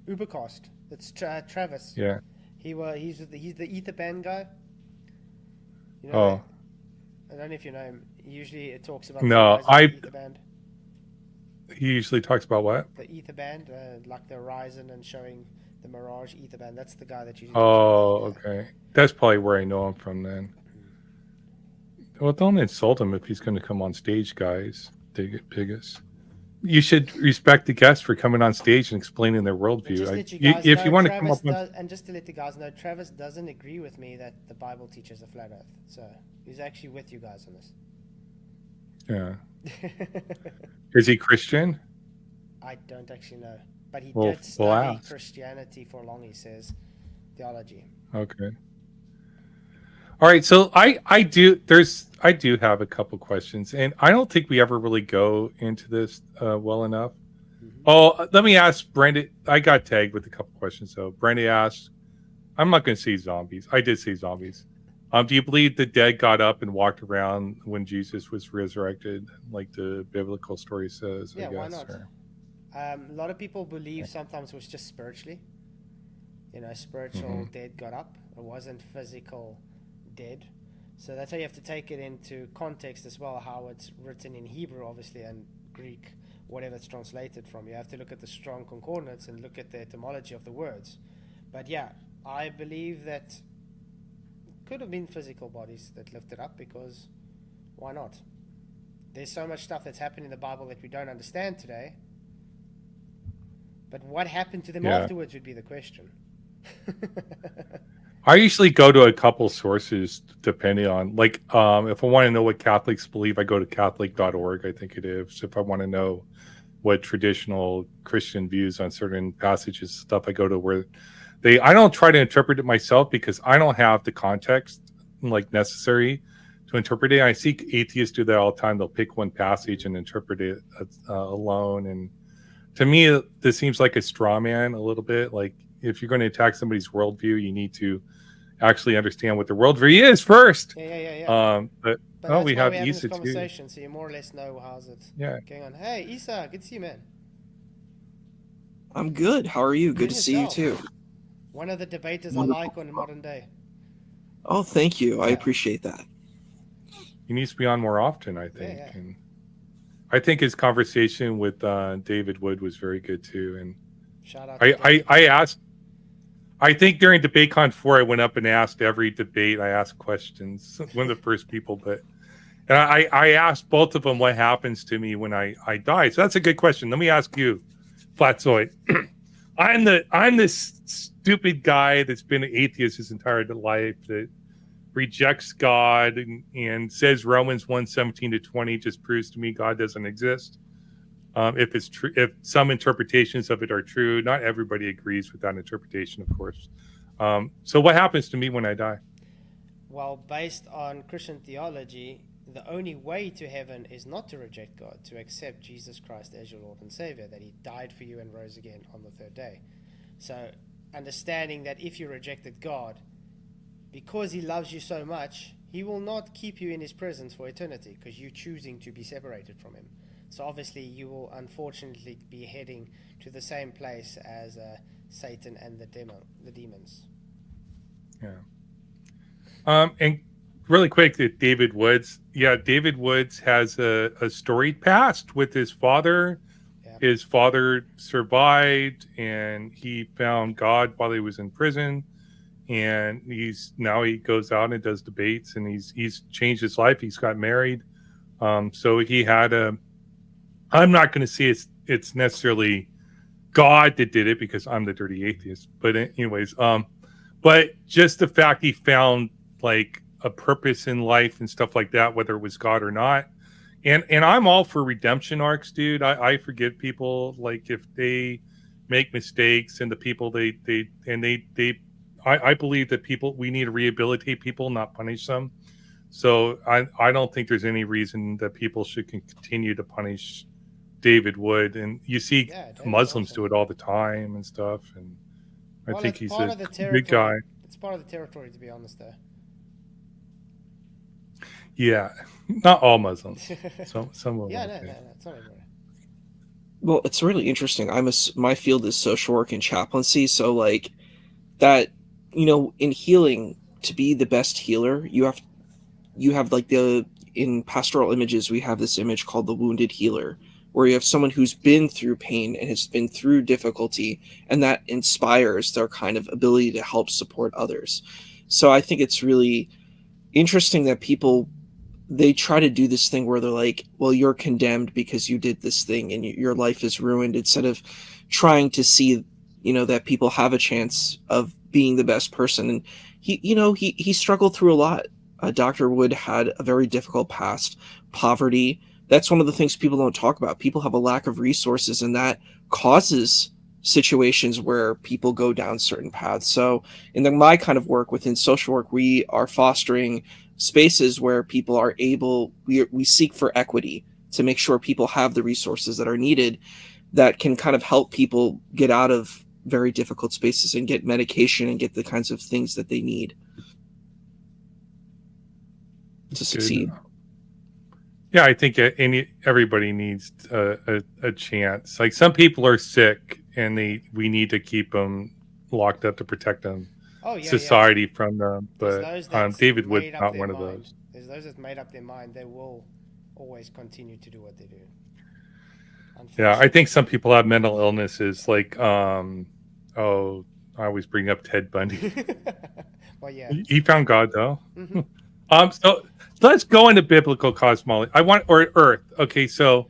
Ubercast. It's Travis. Yeah. He's the Ether Band guy. You know, Oh. I don't know if you know him. Usually it talks about No, the Ether Band. He usually talks about what? The Ether Band, like the Horizon and showing the Mirage Ether Band. That's the guy that usually. Oh, okay. That's probably where I know him from then. Well, don't insult him if he's going to come on stage, guys. Pigus. You should respect the guests for coming on stage and explaining their worldview. If you want to come up with... And just to let the guys know, Travis doesn't agree with me that the Bible teaches a flat earth. So he's actually with you guys on this. Yeah. Is he Christian? I don't actually know. But he did study Christianity for long, he says. Theology. Okay. All right, so I do have a couple questions, and I don't think we ever really go into this well enough. Mm-hmm. Oh, let me ask Brenda. I got tagged with a couple questions. So Brenda asked, I'm not going to say zombies. I did say zombies. Do you believe the dead got up and walked around when Jesus was resurrected, like the biblical story says? Yeah, I guess, why not? A lot of people believe sometimes it was just spiritually. You know, spiritual dead got up. It wasn't physical dead. So that's how you have to take it into context as well, how it's written in Hebrew, obviously, and Greek, whatever it's translated from. You have to look at the strong concordance and look at the etymology of the words. But yeah, I believe that it could have been physical bodies that lifted up, because why not? There's so much stuff that's happened in the Bible that we don't understand today. But what happened to them afterwards would be the question. I usually go to a couple sources depending on, like, if I want to know what Catholics believe, I go to Catholic.org, I think it is. If I want to know what traditional Christian views on certain passages, stuff, I go to where I don't try to interpret it myself because I don't have the context like necessary to interpret it. I see atheists do that all the time. They'll pick one passage and interpret it alone. And to me, this seems like a straw man a little bit. Like, if you're going to attack somebody's worldview, you need to actually understand what the worldview is first. Yeah. But we have Isa too. So you more or less know how's it going on. Hey, Isa, good to see you, man. I'm good. How are you? Good to see you too. One of the debaters I like on modern day. Oh, thank you. I appreciate that. He needs to be on more often, I think. Yeah. And I think his conversation with David Wood was very good too. And shout out. I asked. I think during DebateCon 4, I went up and asked every debate. I asked questions. One of the first people, but I asked both of them what happens to me when I die. So that's a good question. Let me ask you, Flatzoid. I'm this stupid guy that's been an atheist his entire life, that rejects God and says Romans 1:17-20 just proves to me God doesn't exist. If it's true, if some interpretations of it are true, not everybody agrees with that interpretation, of course. So what happens to me when I die? Well, based on Christian theology, the only way to heaven is not to reject God, to accept Jesus Christ as your Lord and Savior, that he died for you and rose again on the third day. So understanding that if you rejected God, because he loves you so much, he will not keep you in his presence for eternity, because you're choosing to be separated from him. So obviously you will unfortunately be heading to the same place as Satan and the demons. Yeah. And really quick, that David Woods. Yeah, David Woods has a storied past with his father. Yeah. His father survived, and he found God while he was in prison. And he goes out and does debates, and he's changed his life. He's got married. So he had I'm not going to say it's necessarily God that did it, because I'm the dirty atheist. But anyways, but just the fact he found like a purpose in life and stuff like that, whether it was God or not. And I'm all for redemption arcs, dude. I forgive people, like, if they make mistakes, and the people I believe that we need to rehabilitate people, not punish them. So I don't think there's any reason that people should continue to punish David Wood. And you see Muslims do it all the time and stuff. And I think he's a good guy. It's part of the territory, to be honest, though. Yeah, not all Muslims. Some of them. Yeah, no, it's not everywhere. Well, it's really interesting. My field is social work and chaplaincy, so like that, in healing, to be the best healer, you have like in pastoral images, we have this image called the wounded healer, where you have someone who's been through pain and has been through difficulty, and that inspires their kind of ability to help support others. So I think it's really interesting that they try to do this thing where they're like, well, you're condemned because you did this thing and your life is ruined, instead of trying to see, that people have a chance of being the best person. And he struggled through a lot. Dr. Wood had a very difficult past, poverty. That's one of the things people don't talk about. People have a lack of resources, and that causes situations where people go down certain paths. So in my kind of work within social work, we are fostering spaces where people are we seek for equity to make sure people have the resources that are needed, that can kind of help people get out of very difficult spaces and get medication and get the kinds of things that they need to succeed. Yeah, I think everybody needs a chance. Like, some people are sick, and we need to keep them locked up to protect them. Society from them. But David Wood's not one of those. There's those that made up their mind. They will always continue to do what they do. Yeah, I think some people have mental illnesses, like I always bring up Ted Bundy. Well, yeah, he found God, though. Mm-hmm. So let's go into biblical cosmology. Or Earth. Okay, so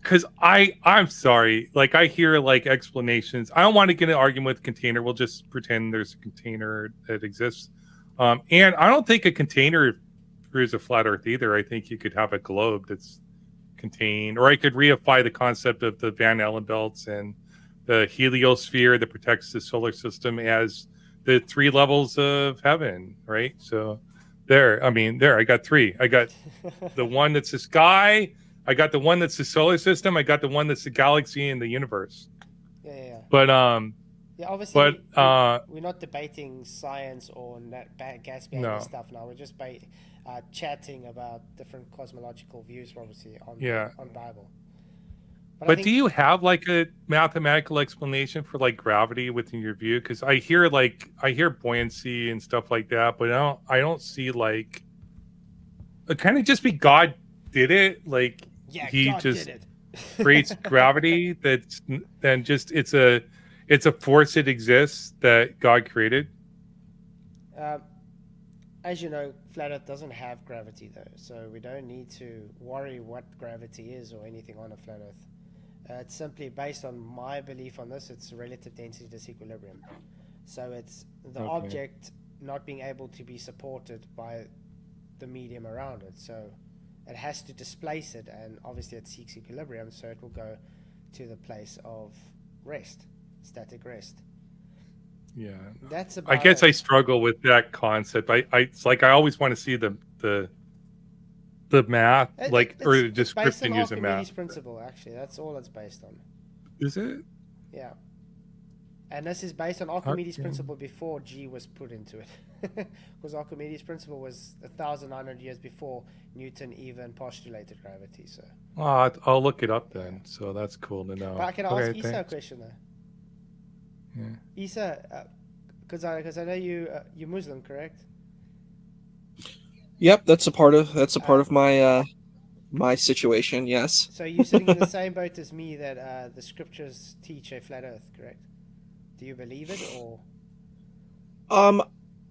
because I'm sorry, like, I hear like explanations. I don't want to get an argument with container. We'll just pretend there's a container that exists. And I don't think a container is a flat Earth either. I think you could have a globe that's contained, or I could reify the concept of the Van Allen belts and the heliosphere that protects the solar system as the 3 levels of heaven, right? So I got 3. I got the one that's the sky, I got the one that's the solar system, I got the one that's the galaxy and the universe. Yeah. But obviously, we're not debating science or gas band stuff now. We're just chatting about different cosmological views, obviously, on Bible. But do you have like a mathematical explanation for like gravity within your view? Because I hear buoyancy and stuff like that, but I don't see like it kind of just be God did it, like he God just did it. creates gravity. That's then just it's a force that exists that God created. As you know, flat Earth doesn't have gravity though, so we don't need to worry what gravity is or anything on a flat Earth. It's simply based on my belief on this. It's relative density disequilibrium. So it's the object not being able to be supported by the medium around it. So it has to displace it, and obviously it seeks equilibrium, so it will go to the place of rest, static rest. Yeah, That's about I guess it. I struggle with that concept. It's like I always want to see the math, like, or the It's based on description using Archimedes' math. principle, actually. That's all it's based on. Is it? Yeah. And this is based on Archimedes' principle before G was put into it. Because Archimedes' principle was 1,900 years before Newton even postulated gravity. So. Oh, I'll look it up then. So that's cool to know. But can I Okay, ask Isa a thanks. question, though? Yeah. Isa, because I know you're Muslim, correct? Yep, that's a part of my my situation. Yes. So you're sitting in the same boat as me that the scriptures teach a flat Earth, correct? Do you believe it, or?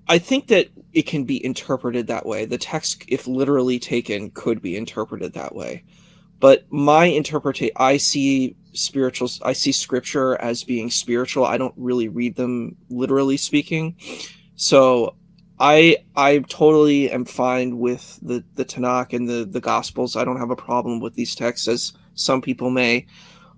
I think that it can be interpreted that way. The text, if literally taken, could be interpreted that way. But my interpretation, I see scripture as being spiritual. I don't really read them literally speaking. So I totally am fine with the Tanakh and the Gospels. I don't have a problem with these texts, as some people may,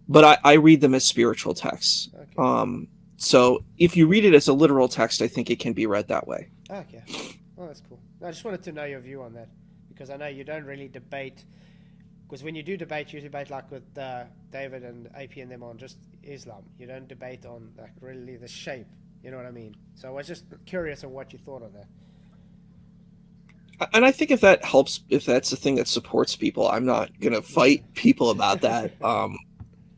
but I read them as spiritual texts. Okay. So if you read it as a literal text, I think it can be read that way. Okay. Oh, that's cool. I just wanted to know your view on that, because I know you don't really debate. Because when you do debate, you debate like with David and AP and them on just Islam. You don't debate on like really the shape. You know what I mean? So I was just curious on what you thought of that. And I think if that helps, if that's the thing that supports people, I'm not gonna fight people about that.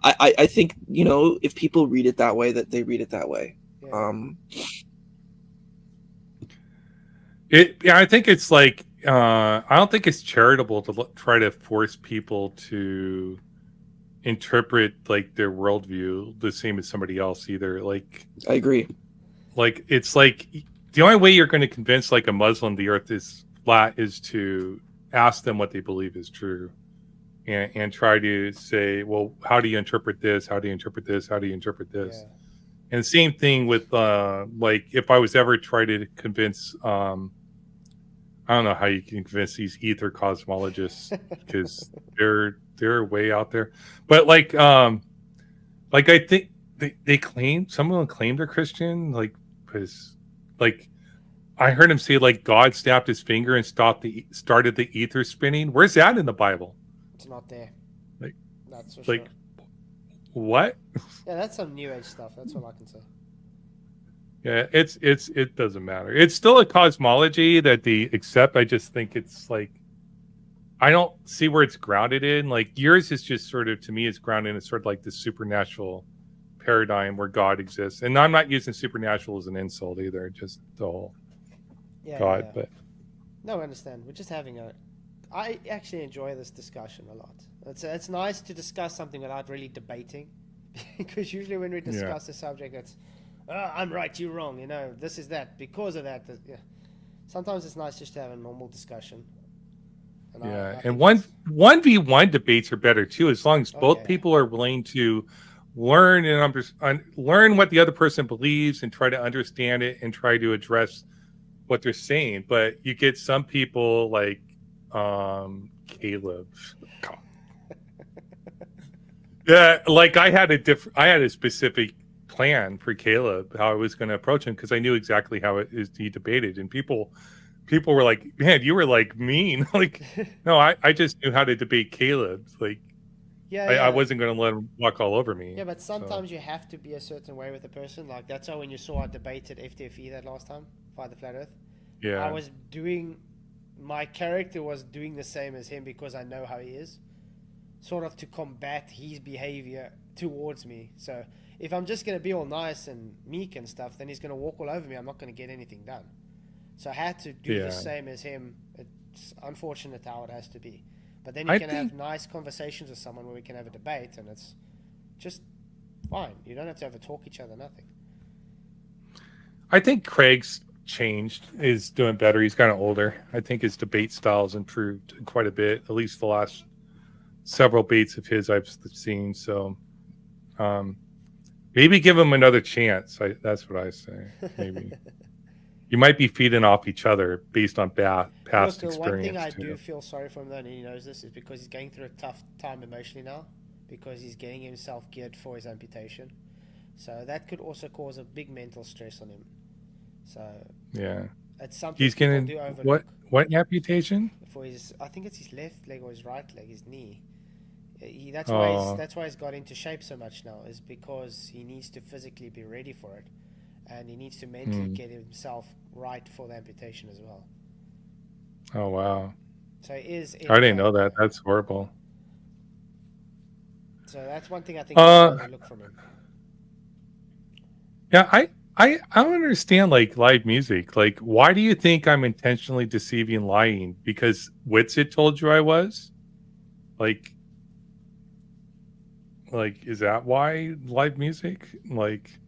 I think, if people read it that way, that they read it that way. Yeah. I think it's like I don't think it's charitable to try to force people to interpret like their worldview the same as somebody else either. Like, I agree. Like, it's like the only way you're going to convince like a Muslim the Earth is flat is to ask them what they believe is true, and try to say, well, how do you interpret this? How do you interpret this? How do you interpret this? Yeah. And same thing with like if I was ever try to convince I don't know how you can convince these ether cosmologists because they're way out there. But like I think they claim, some of them claim they're Christian, like, because like I heard him say like God snapped his finger and started the ether spinning. Where's that in the Bible? It's not there. Like, that's for like sure. What? Yeah, that's some new age stuff. That's all I can say. Yeah, it doesn't matter. It's still a cosmology that they accept. I just think it's like I don't see where it's grounded in. Like yours is just sort of, to me, it's grounded in sort of like this supernatural paradigm where God exists. And I'm not using supernatural as an insult either, just the whole God. Yeah. But no, I understand. We're just having I actually enjoy this discussion a lot. It's nice to discuss something without really debating, because usually when we discuss a subject, it's I'm right, you're wrong. This is that because of that. Yeah. Sometimes it's nice just to have a normal discussion. And and 1v1 debates are better too, as long as both people are willing to learn and learn what the other person believes and try to understand it and try to address what they're saying. But you get some people like Caleb. Yeah, like I had a specific plan for Caleb, how I was going to approach him, because I knew exactly how he debated, and people were like, man, you were like mean. Like, no, I just knew how to debate Caleb. Like, I wasn't going to let him walk all over me. Yeah, but sometimes you have to be a certain way with a person. Like, that's how when you saw our debate at FTFE that last time, Fight the Flat Earth. Yeah. My character was doing the same as him because I know how he is, sort of to combat his behavior towards me. So if I'm just going to be all nice and meek and stuff, then he's going to walk all over me. I'm not going to get anything done. So I had to do the same as him. It's unfortunate how it has to be. But then you can have nice conversations with someone where we can have a debate, and it's just fine. You don't have to ever talk each other, nothing. I think Craig's changed, is doing better. He's kind of older. I think his debate style's improved quite a bit, at least the last several debates of his I've seen. So maybe give him another chance. That's what I say. Maybe. You might be feeding off each other based on past experience. One thing I do feel sorry for him, though, and he knows this, is because he's going through a tough time emotionally now. because he's getting himself geared for his amputation. So that could also cause a big mental stress on him. So Yeah. it's something He's people gonna do overlook. what amputation? For his, I think it's his left leg or his right leg, his knee. That's why he's got into shape so much now, is because he needs to physically be ready for it, and he needs to mentally get himself right for the amputation as well. Oh wow! So it is. I didn't know that. That's horrible. So that's one thing I think people overlook from him. Yeah, I don't understand like live music. Like, why do you think I'm intentionally deceiving, lying? Because Witsit told you I was? Like, is that why live music? Like,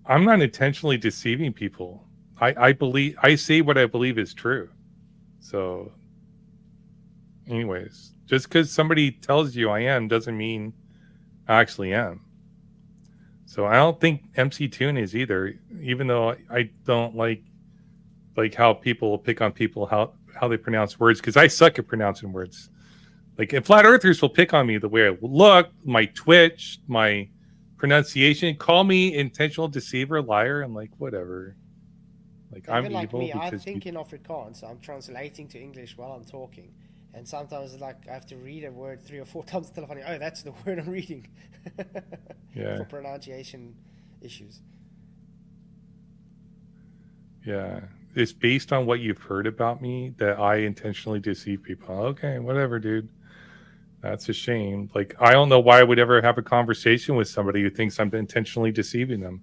I'm not intentionally deceiving people. I say what I believe is true. So, anyways, just because somebody tells you I am doesn't mean I actually am. So I don't think MC Tune is either, even though I don't like how people pick on people how they pronounce words, because I suck at pronouncing words. Like, and flat earthers will pick on me the way I look, my twitch, my pronunciation, call me intentional deceiver, liar. I'm like, whatever. Like, even I'm like evil me, I because think in Afrikaans, so I'm translating to English while I'm talking. And sometimes like I have to read a word 3 or 4 times until I find, oh, that's the word I'm reading. Yeah. For pronunciation issues. Yeah. It's based on what you've heard about me that I intentionally deceive people. Okay, whatever, dude. That's a shame. Like, I don't know why I would ever have a conversation with somebody who thinks I'm intentionally deceiving them.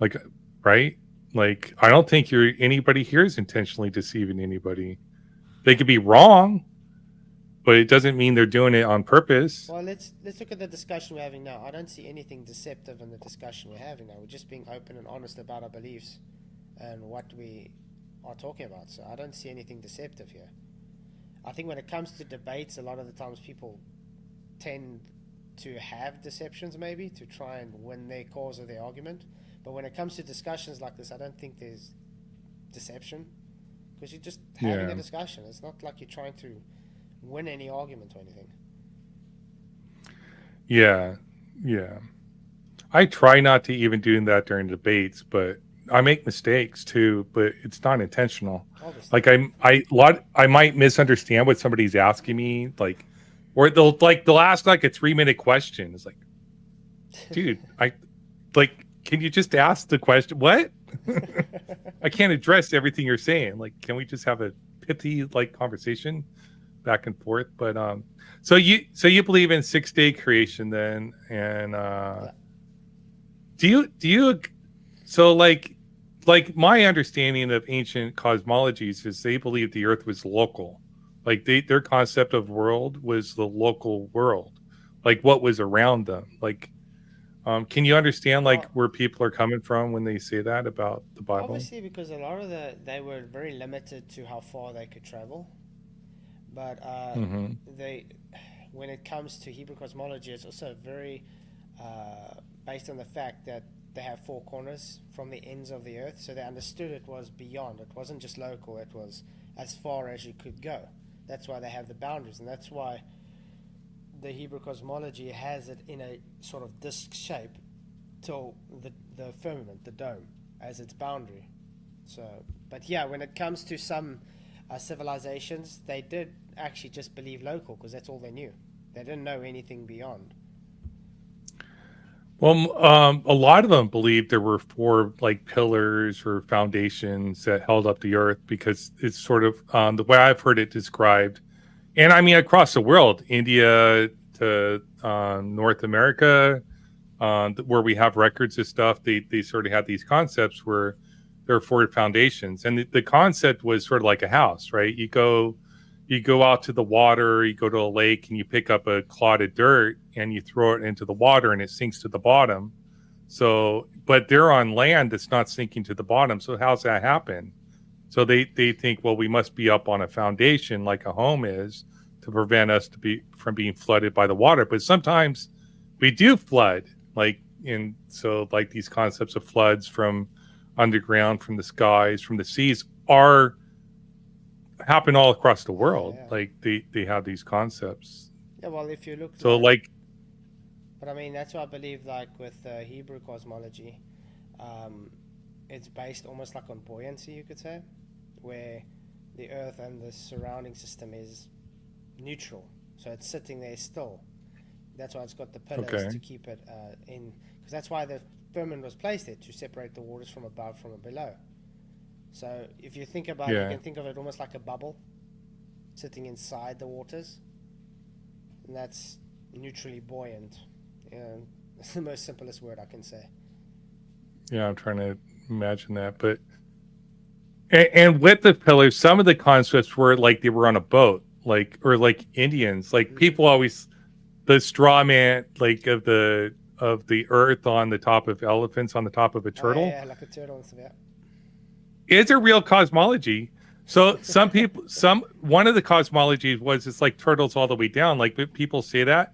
Like, right? Like, I don't think anybody here is intentionally deceiving anybody. They could be wrong, but it doesn't mean they're doing it on purpose. Well, let's look at the discussion we're having now. I don't see anything deceptive in the discussion we're having now. We're just being open and honest about our beliefs and what we are talking about. So I don't see anything deceptive here. I think when it comes to debates, a lot of the times people tend to have deceptions, maybe, to try and win their cause or their argument. But when it comes to discussions like this, I don't think there's deception, because you're just having a discussion. It's not like you're trying to win any argument or anything. Yeah. I try not to even do that during debates, but I make mistakes too, but it's not intentional. Obviously. Like I might misunderstand what somebody's asking me, like, or they'll ask like a 3-minute question. It's like, dude, can you just ask the question? What? I can't address everything you're saying. Like, can we just have a pithy like conversation back and forth? But so you believe in 6-day creation then, and do you so like my understanding of ancient cosmologies is they believe the Earth was local. Like their concept of world was the local world, like what was around them. Like, can you understand like where people are coming from when they say that about the Bible? Obviously, because a lot of they were very limited to how far they could travel. But when it comes to Hebrew cosmology, it's also very based on the fact that they have 4 corners from the ends of the earth, so they understood it was beyond. It wasn't just local, it was as far as you could go. That's why they have the boundaries, and that's why the Hebrew cosmology has it in a sort of disc shape till the firmament, the dome, as its boundary. So, but yeah, when it comes to some civilizations, they did actually just believe local, because that's all they knew. They didn't know anything beyond. Well, a lot of them believed there were 4 like pillars or foundations that held up the earth, because it's sort of the way I've heard it described. And I mean, across the world, India to North America, where we have records of stuff, they sort of had these concepts where there are 4 foundations. And the concept was sort of like a house, right? You go out to the water, you go to a lake, and you pick up a clod of dirt and you throw it into the water and it sinks to the bottom. So, but they're on land that's not sinking to the bottom. So how's that happen? So they think, well, we must be up on a foundation like a home is to prevent us from being flooded by the water. But sometimes we do flood, so these concepts of floods from underground, from the skies, from the seas happen all across the world. Yeah. Like they have these concepts. Yeah, well, if you look So like, but I mean, that's why I believe, like with Hebrew cosmology, it's based almost like on buoyancy, you could say, where the Earth and the surrounding system is neutral, so it's sitting there still. That's why it's got the pillars okay, to keep it in, because that's why the firmament was placed there, to separate the waters from above from below. So if you think about it, you yeah, can think of it almost like a bubble sitting inside the waters, and that's neutrally buoyant. It's the most simplest word I can say. yeah. I'm trying to imagine that, but and with the pillars, some of the concepts were like they were on a boat, like or like Indians, like people always the straw man like of the earth on the top of elephants on the top of a Oh turtle yeah, like a turtle and stuff. Yeah. is a real cosmology. So some people, one of the cosmologies was it's like turtles all the way down. Like people say that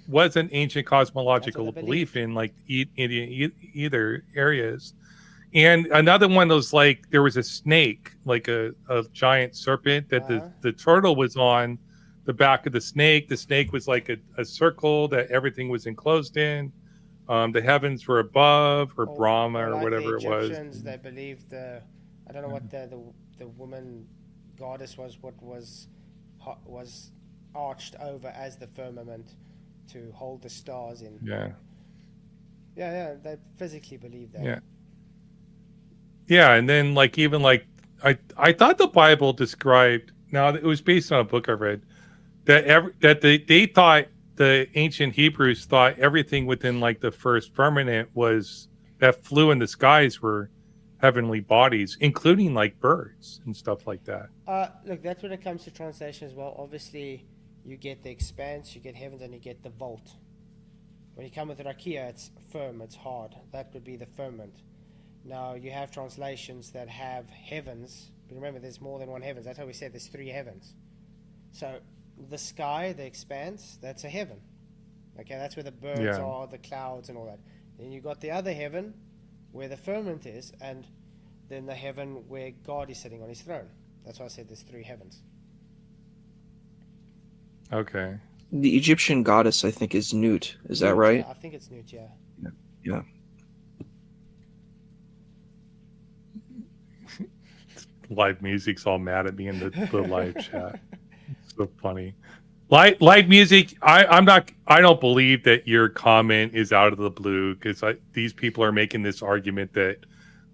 was an ancient That's what cosmological they belief believed. in like either areas. And another one was like there was a snake, like a giant serpent that Uh-huh. the turtle was on the back of the snake. The snake was like a circle that everything was enclosed in. The heavens were above, or Brahma, Or or like the whatever it was. Egyptians, they believed I don't know what the woman goddess was. What was arched over as the firmament to hold the stars in. Yeah, Yeah, yeah, they physically believe that. yeah, yeah. And then like even like I thought the Bible described. Now it was based on a book I read that they thought the ancient Hebrews thought everything within like the first firmament was that flew in the skies were heavenly bodies, including like birds and stuff like that. Look, that's when it comes to translation as well. Obviously, you get the expanse, you get heavens, and you get the vault. When you come with rakia, it's firm, it's hard. That would be the firmament. Now, you have translations that have heavens, but remember, there's more than one heavens. That's how we said there's three heavens. So, the sky, the expanse, that's a heaven. Okay, that's where the birds Yeah. are, the clouds, and all that. Then you got the other heaven, where the firmament is, and then the heaven where God is sitting on his throne. That's why I said there's three heavens. Okay. The Egyptian goddess, I think, is Nut. Is that right? Yeah, I think it's Nut, yeah. Yeah. Live music's all mad at me in the live chat. It's so funny. Live music. I don't believe that your comment is out of the blue because these people are making this argument that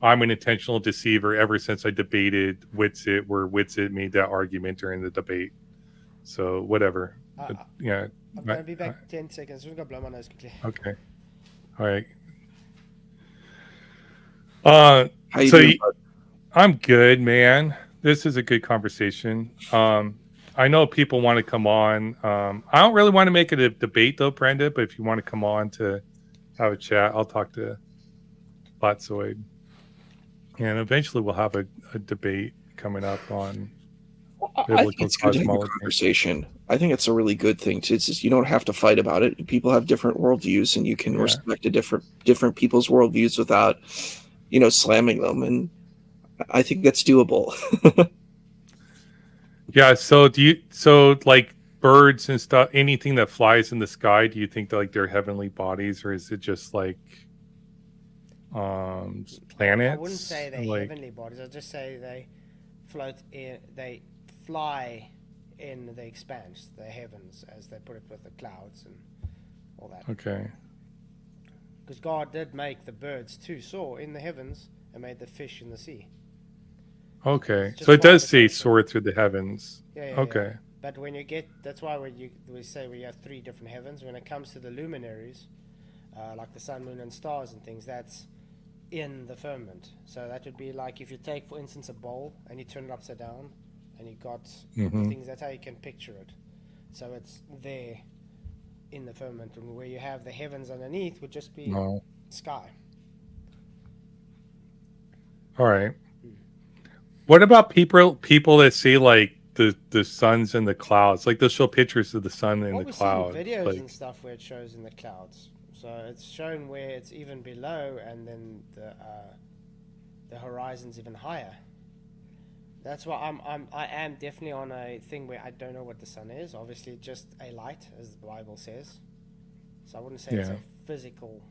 I'm an intentional deceiver ever since I debated Witsit, where Witsit made that argument during the debate. So whatever. Yeah. I'm going to be back 10 seconds. I'm just going to blow my nose quickly. Okay. All right. How you doing, bud? I'm good, man. This is a good conversation. I know people want to come on. I don't really want to make it a debate though, Brenda, but if you want to come on to have a chat, I'll talk to Platzoid. And eventually we'll have a debate coming up on I think biblical it's good to have a cosmology. conversation. I think it's a really good thing. It's just, you don't have to fight about it. People have different worldviews, and you can respect different people's worldviews without, slamming them. And I think that's doable. Yeah. So like birds and stuff, anything that flies in the sky, do you think that, like they're heavenly bodies, or is it just like planets? I wouldn't say they're like, heavenly bodies. I'd just say they fly in the expanse, the heavens, as they put it, with the clouds and all that. Okay. Because God did make the birds too soar in the heavens and made the fish in the sea. Okay. Just So it does fly say between them. soar through the heavens. Yeah. Okay. But when you get, that's why we say we have three different heavens. When it comes to the luminaries, like the sun, moon, and stars and things, that's in the firmament. So that would be like if you take, for instance, a bowl and you turn it upside down, and you got things. That's how you can picture it. So it's there in the firmament, and where you have the heavens underneath would just be sky. All right. What about people that say like the sun's in the clouds? Like they'll show pictures of the sun in the clouds. We've seen videos like, and stuff where it shows in the clouds. So it's shown where it's even below, and then the horizon's even higher. That's why I am definitely on a thing where I don't know what the sun is. Obviously, just a light, as the Bible says. So I wouldn't say it's Yeah. a physical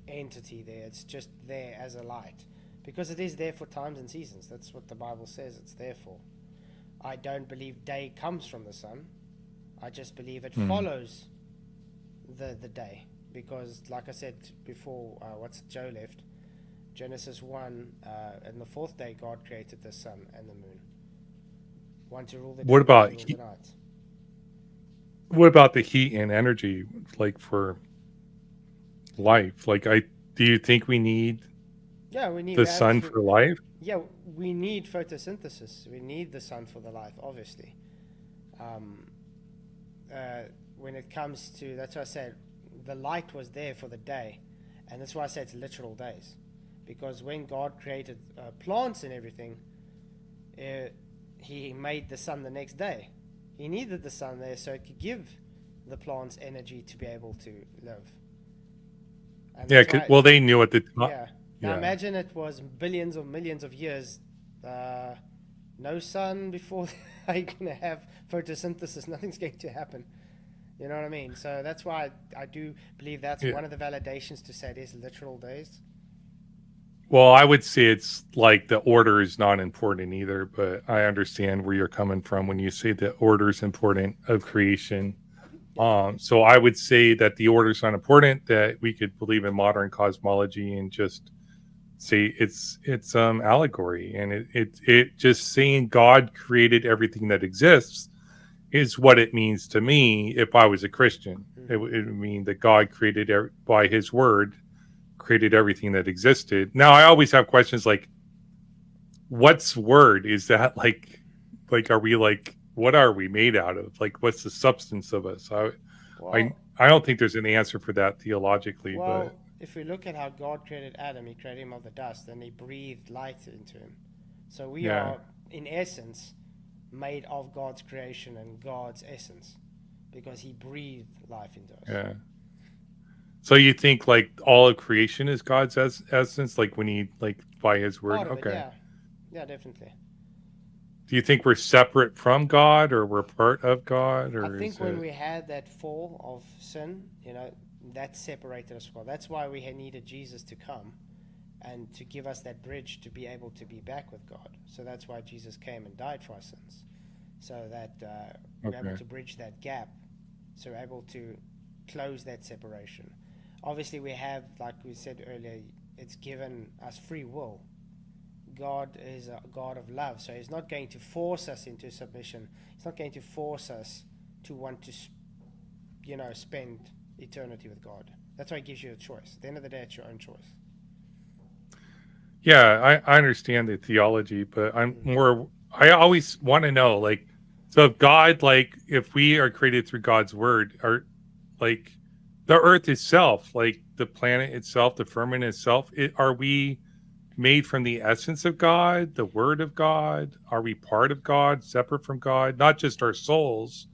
entity there. It's just there as a light, because it is there for times and seasons. That's what the Bible says it's there for. I don't believe day comes from the sun. I just believe it follows the day, because, like I said before, Joe left. Genesis 1, and the fourth day God created the sun and the moon. One to rule the day, What about one to rule the night. what about the heat and energy, like for life? Like, do you think we need Yeah, we need the sun for life? Yeah, we need photosynthesis. We need the sun for the life, obviously. When it comes to, that's why I said the light was there for the day, and that's why I said it's literal days, because when God created plants and everything, He made the sun the next day. He needed the sun there so it could give the plants energy to be able to live. And Yeah, that's why, well, they knew at the time. yeah. Now imagine it was billions or millions of years, no sun before are you going to have photosynthesis? Nothing's going to happen. You know what I mean? So that's why I do believe that's one of the validations to say it is literal days. Well, I would say it's like the order is not important either, but I understand where you're coming from when you say the order is important of creation. So I would say that the order is not important, that we could believe in modern cosmology and just say it's allegory, and it just saying God created everything that exists is what it means to me. If I was a Christian, it would mean that God created by His word, created everything that existed. Now, I always have questions like, what's word? Is that like are we like, what are we made out of? Like, what's the substance of us? I don't think there's an answer for that theologically. Well, if we look at how God created Adam, He created him of the dust, and He breathed light into him. So we are, in essence, made of God's creation and God's essence, because He breathed life into us. Yeah. So you think like all of creation is God's essence, like when He, like, by His word? Part of Okay. it, yeah, definitely. Do you think we're separate from God, or we're part of God? Or I think when we had that fall of sin, that separated us from God. That's why we had needed Jesus to come and to give us that bridge to be able to be back with God. So that's why Jesus came and died for our sins, so that we're able to bridge that gap, so we're able to close that separation. Obviously, we have, like we said earlier, it's given us free will. God is a God of love, so He's not going to force us into submission. He's not going to force us to want to, spend eternity with God. That's why He gives you a choice. At the end of the day, it's your own choice. Yeah, I understand the theology, but I always want to know, like, so if God, like, if we are created through God's word, or like the earth itself, like the planet itself, the firmament itself, are we made from the essence of God, the word of God? Are we part of God, separate from God? Not just our souls,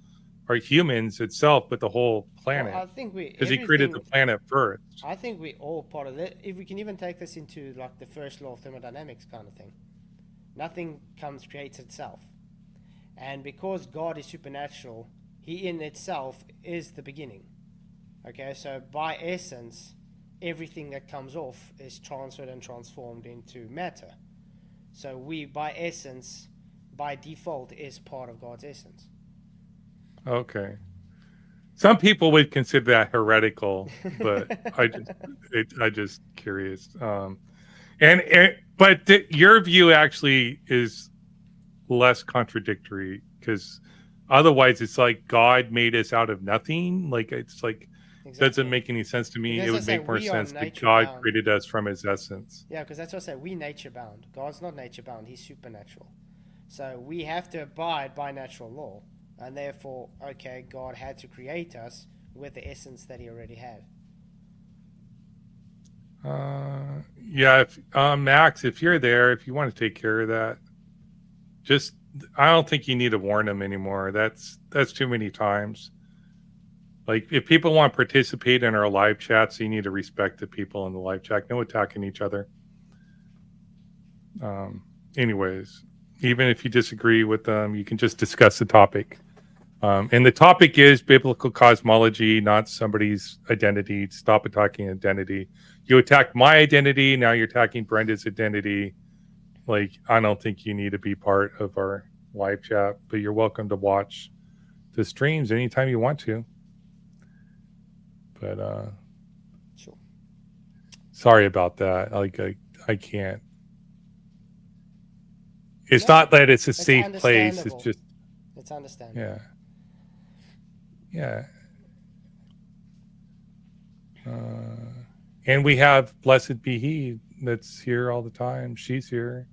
our humans itself, but the whole planet. Well, I think because He created the planet first. I think we all part of it. If we can even take this into like the first law of thermodynamics kind of thing, nothing creates itself, and because God is supernatural, He in itself is the beginning. Okay, so by essence, everything that comes off is transferred and transformed into matter. So we, by essence, by default, is part of God's essence. Okay. Some people would consider that heretical, but I just curious. But your view actually is less contradictory, because otherwise it's like God made us out of nothing. Like, it's like, doesn't make any sense to me. It would make more sense that God created us from His essence. Yeah, because that's what I say. We nature bound. God's not nature bound. He's supernatural. So we have to abide by natural law. And therefore, okay, God had to create us with the essence that He already had. Yeah, Max, if you're there, if you want to take care of that, I don't think you need to warn them anymore. That's too many times. Like, if people want to participate in our live chats, you need to respect the people in the live chat. No attacking each other. Anyways, Even if you disagree with them, you can just discuss the topic. And the topic is biblical cosmology, not somebody's identity. Stop attacking identity. You attacked my identity, now you're attacking Brenda's identity. Like, I don't think you need to be part of our live chat, but you're welcome to watch the streams anytime you want to. But Sure. Sorry about that. Like, I can't. It's not that it's a safe place. It's just, it's understandable. yeah. Yeah. And we have Blessed Be He that's here all the time. She's here.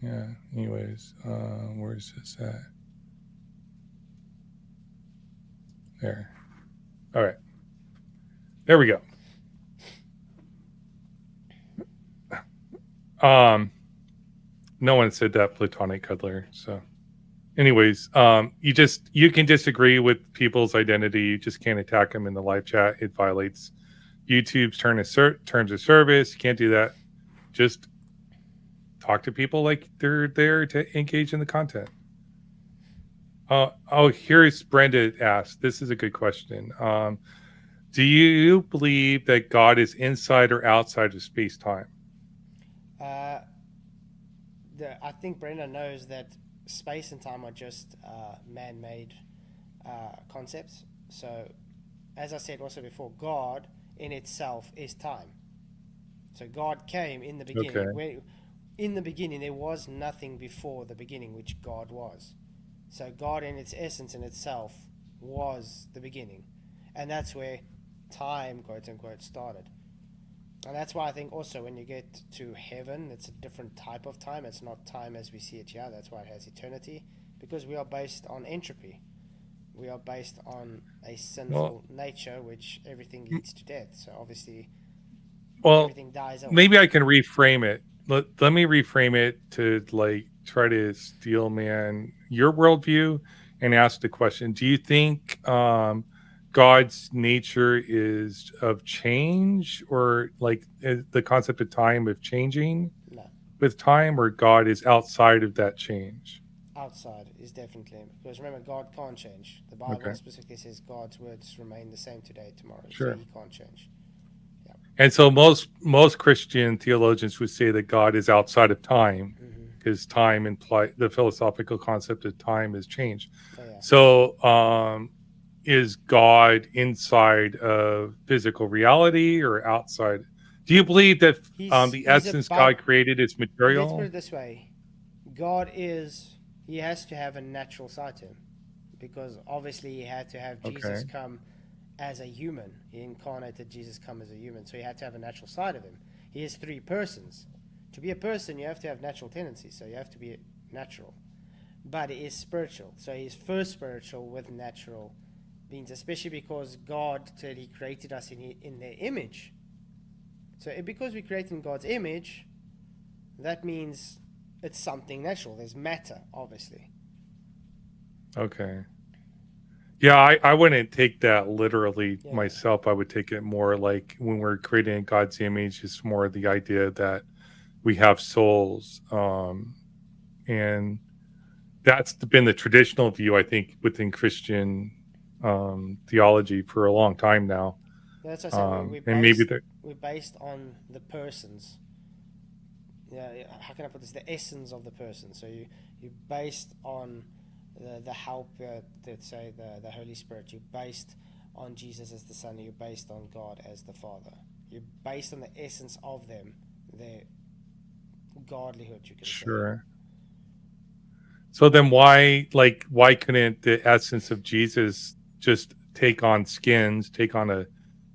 Yeah. Anyways, where's this at? There. All right. There we go. No one said that, Platonic Cuddler. So, anyways, you can disagree with people's identity. You just can't attack them in the live chat. It violates YouTube's terms of service. You can't do that. Just talk to people like they're there to engage in the content. Here's Brenda asked. This is a good question. Do you believe that God is inside or outside of space-time? I think Brenda knows that space and time are just man-made concepts. So, as I said also before, God in itself is time. So God came in the beginning. Okay. In the beginning, there was nothing before the beginning, which God was. So God in its essence in itself was the beginning. And that's where time, quote unquote, started. And that's why I think also when you get to heaven, it's a different type of time. It's not time as we see it here. That's why it has eternity. Because we are based on entropy. We are based on a sinful nature, which everything leads to death. So obviously, everything dies out. Maybe I can reframe it. Let me reframe it to like try to steel man your worldview and ask the question: do you think God's nature is of change, or like the concept of time of changing with time, or God is outside of that change? Outside is definitely, because remember, God can't change. The Bible specifically says God's words remain the same today, tomorrow. Sure. So he can't change. Yeah. And so most Christian theologians would say that God is outside of time, because time implies the philosophical concept of time is change. Oh, yeah. So is God inside of physical reality or outside? Do you believe that the essence God created is material? Let's put it this way. God is, he has to have a natural side to him, because obviously he had to have Jesus come as a human. He incarnated Jesus come as a human, so he had to have a natural side of him. He is three persons. To be a person, you have to have natural tendencies, so you have to be natural. But he is spiritual, so he is first spiritual with natural beings, especially because God said he created us in their image. So because we create in God's image, that means it's something natural. There's matter, obviously. Okay. Yeah, I wouldn't take that literally myself. I would take it more like when we're creating in God's image, it's more the idea that we have souls. And that's been the traditional view, I think, within Christian theology for a long time now. That's what I said. We're based on the persons. Yeah, how can I put this? The essence of the person. So you're based on the help, let's say the Holy Spirit. You're based on Jesus as the Son. You're based on God as the Father. You're based on the essence of them, their godlyhood, you can say. Sure. So then why couldn't the essence of Jesus just take on skins, take on a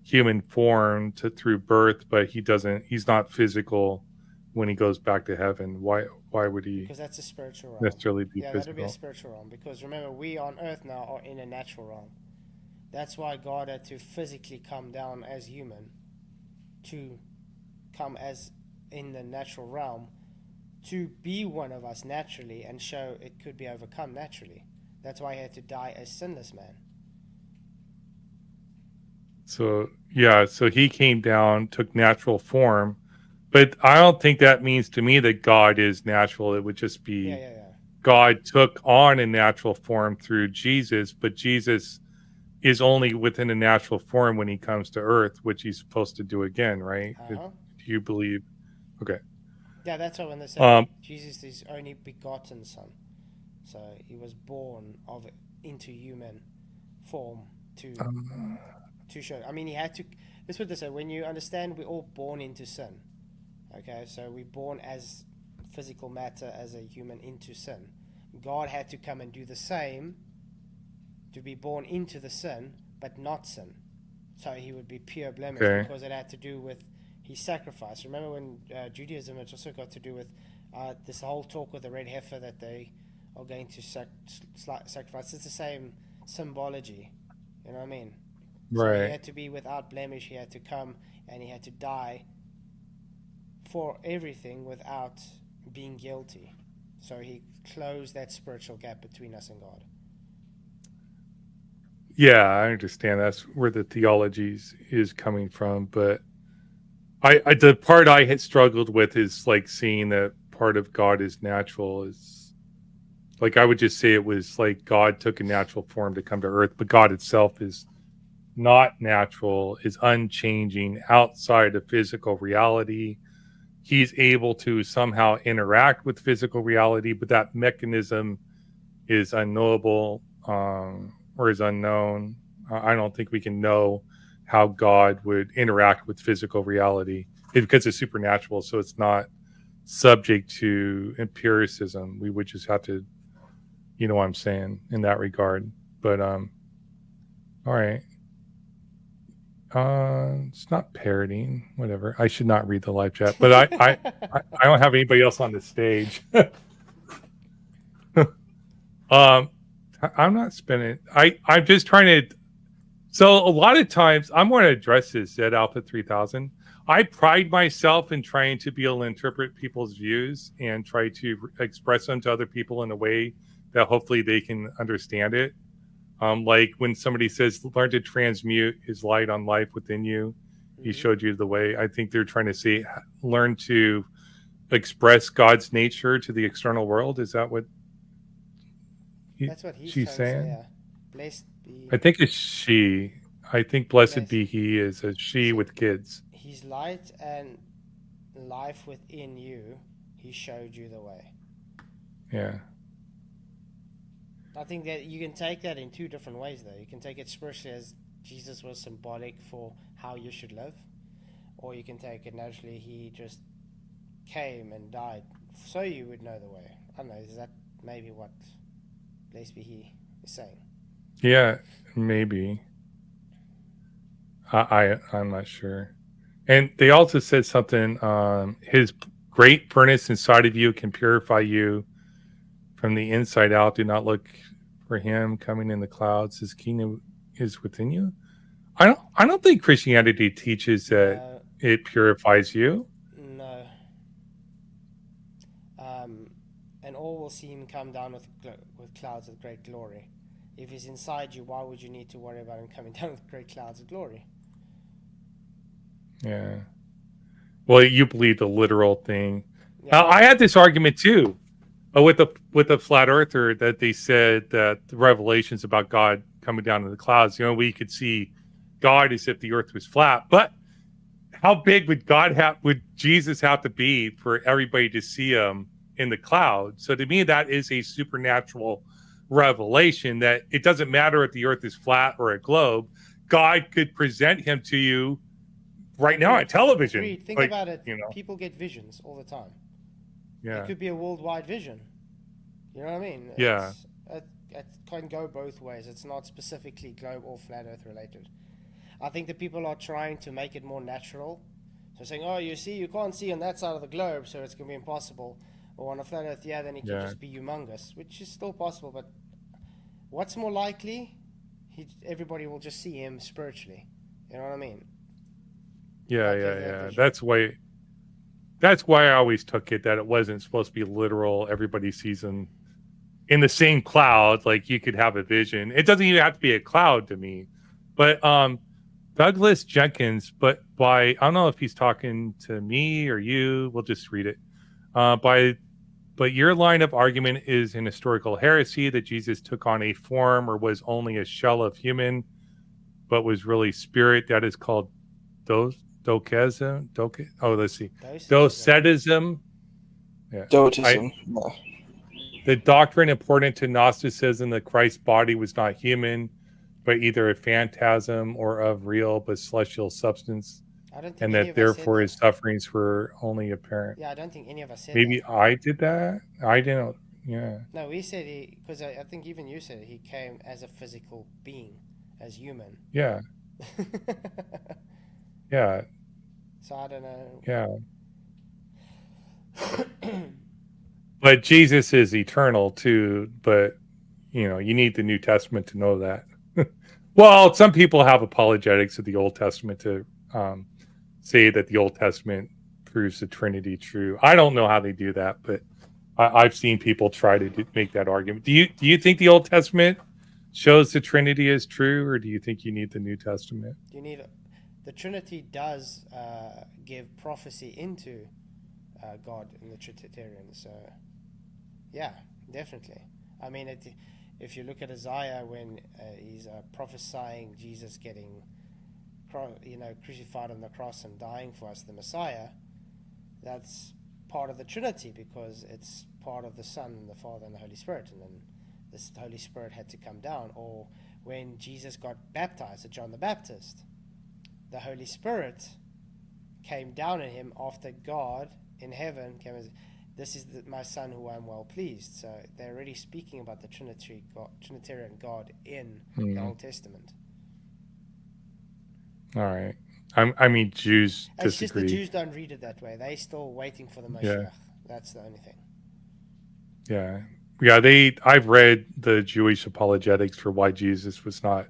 human form through birth, but he's not physical when he goes back to heaven? Why would he? Because that's a spiritual realm. Necessarily be physical? That would be a spiritual realm, because remember, we on earth now are in a natural realm. That's why God had to physically come down as human, to come as in the natural realm, to be one of us naturally and show it could be overcome naturally. That's why he had to die as sinless man. So he came down, took natural form, But I don't think that means to me that God is natural. It would just be God took on a natural form through Jesus, but Jesus is only within a natural form when he comes to earth, which he's supposed to do again, right? Do you believe? Okay. Yeah, that's why when they say Jesus is only begotten Son. So he was born into human form to show. I mean, he had to. That's what they say. When you understand, we're all born into sin. Okay, so we're born as physical matter, as a human into sin. God had to come and do the same to be born into the sin, but not sin. So he would be pure blemish because it had to do with his sacrifice. Remember when Judaism, it also got to do with this whole talk with the red heifer that they are going to sacrifice. It's the same symbology. You know what I mean? Right. So he had to be without blemish. He had to come and he had to die for everything without being guilty. So he closed that spiritual gap between us and God. Yeah, I understand. That's where the theology is coming from. But the part I had struggled with is like seeing that part of God is natural. Is like I would just say it was like God took a natural form to come to earth, but God itself is not natural, is unchanging, outside of physical reality. He's able to somehow interact with physical reality, but that mechanism is unknowable or is unknown. I don't think we can know how God would interact with physical reality because it's supernatural, so it's not subject to empiricism. We would just have to, you know what I'm saying, in that regard. But all right. It's not parroting, whatever. I should not read the live chat, but I don't have anybody else on the stage. I'm not spinning. I'm just trying to. So a lot of times, I'm going to address this Z Alpha 3000. I pride myself in trying to be able to interpret people's views and try to express them to other people in a way that hopefully they can understand it. Like when somebody says, learn to transmute his light on life within you. He showed you the way. I think they're trying to say, learn to express God's nature to the external world. Is that what that's what she's saying? Yeah. Blessed be. I think it's she. I think blessed be he is a she with kids. His light and life within you, he showed you the way. Yeah. I think that you can take that in two different ways, though. You can take it spiritually as Jesus was symbolic for how you should live, or you can take it naturally, he just came and died so you would know the way. I don't know, is that maybe what blessed be he is saying? Yeah, maybe. I'm not sure. And they also said something, his great furnace inside of you can purify you from the inside out. Do not look for him coming in the clouds. His kingdom is within you. I don't think Christianity teaches that it purifies you. No. And all will see him come down with clouds of great glory. If he's inside you, why would you need to worry about him coming down with great clouds of glory? Yeah. Well, you believe the literal thing. Yeah. I had this argument too. With the flat earther, that they said that the revelations about God coming down in the clouds, we could see God as if the earth was flat. But how big would Jesus have to be for everybody to see him in the clouds? So to me, that is a supernatural revelation that it doesn't matter if the earth is flat or a globe. God could present him to you right now on television. Think about it. People get visions all the time. Yeah. It could be a worldwide vision. You know what I mean? Yeah. It can go both ways. It's not specifically globe or flat earth related. I think that people are trying to make it more natural. So saying, oh, you can't see on that side of the globe, so it's going to be impossible. Or on a flat earth, then it can just be humongous, which is still possible. But what's more likely? Everybody will just see him spiritually. You know what I mean? Yeah. That's why I always took it that it wasn't supposed to be literal. Everybody sees him in the same cloud. Like you could have a vision. It doesn't even have to be a cloud to me. But Douglas Jenkins, but I don't know if he's talking to me or you. We'll just read it. But your line of argument is an historical heresy that Jesus took on a form or was only a shell of human, but was really spirit. That is called docetism. Let's see. Docetism. Yeah. Docetism. The doctrine important to Gnosticism that Christ's body was not human, but either a phantasm or of real but celestial substance, and that therefore his sufferings were only apparent. Yeah, I don't think any of us said Maybe that. I did that. I didn't. Yeah. No, we said because I think even you said he came as a physical being, as human. Yeah. Yeah. So I don't know. Yeah. But Jesus is eternal too. But you need the New Testament to know that. Well, some people have apologetics of the Old Testament to say that the Old Testament proves the Trinity true. I don't know how they do that, but I've seen people try to make that argument. Do you think the Old Testament shows the Trinity is true, or do you think you need the New Testament? You need the Trinity does give prophecy into God in the Trinitarian. So, yeah, definitely. I mean, if you look at Isaiah when he's prophesying Jesus getting crucified on the cross and dying for us, the Messiah, that's part of the Trinity because it's part of the Son, the Father, and the Holy Spirit, and then this Holy Spirit had to come down. Or when Jesus got baptized at John the Baptist, the Holy Spirit came down on him after God in heaven came as, this is my Son who I am well pleased. So they're already speaking about the Trinitarian God in the Old Testament. All right. I mean, Jews disagree. It's just the Jews don't read it that way. They're still waiting for the Mashiach. Yeah. That's the only thing. Yeah. Yeah, I've read the Jewish apologetics for why Jesus was not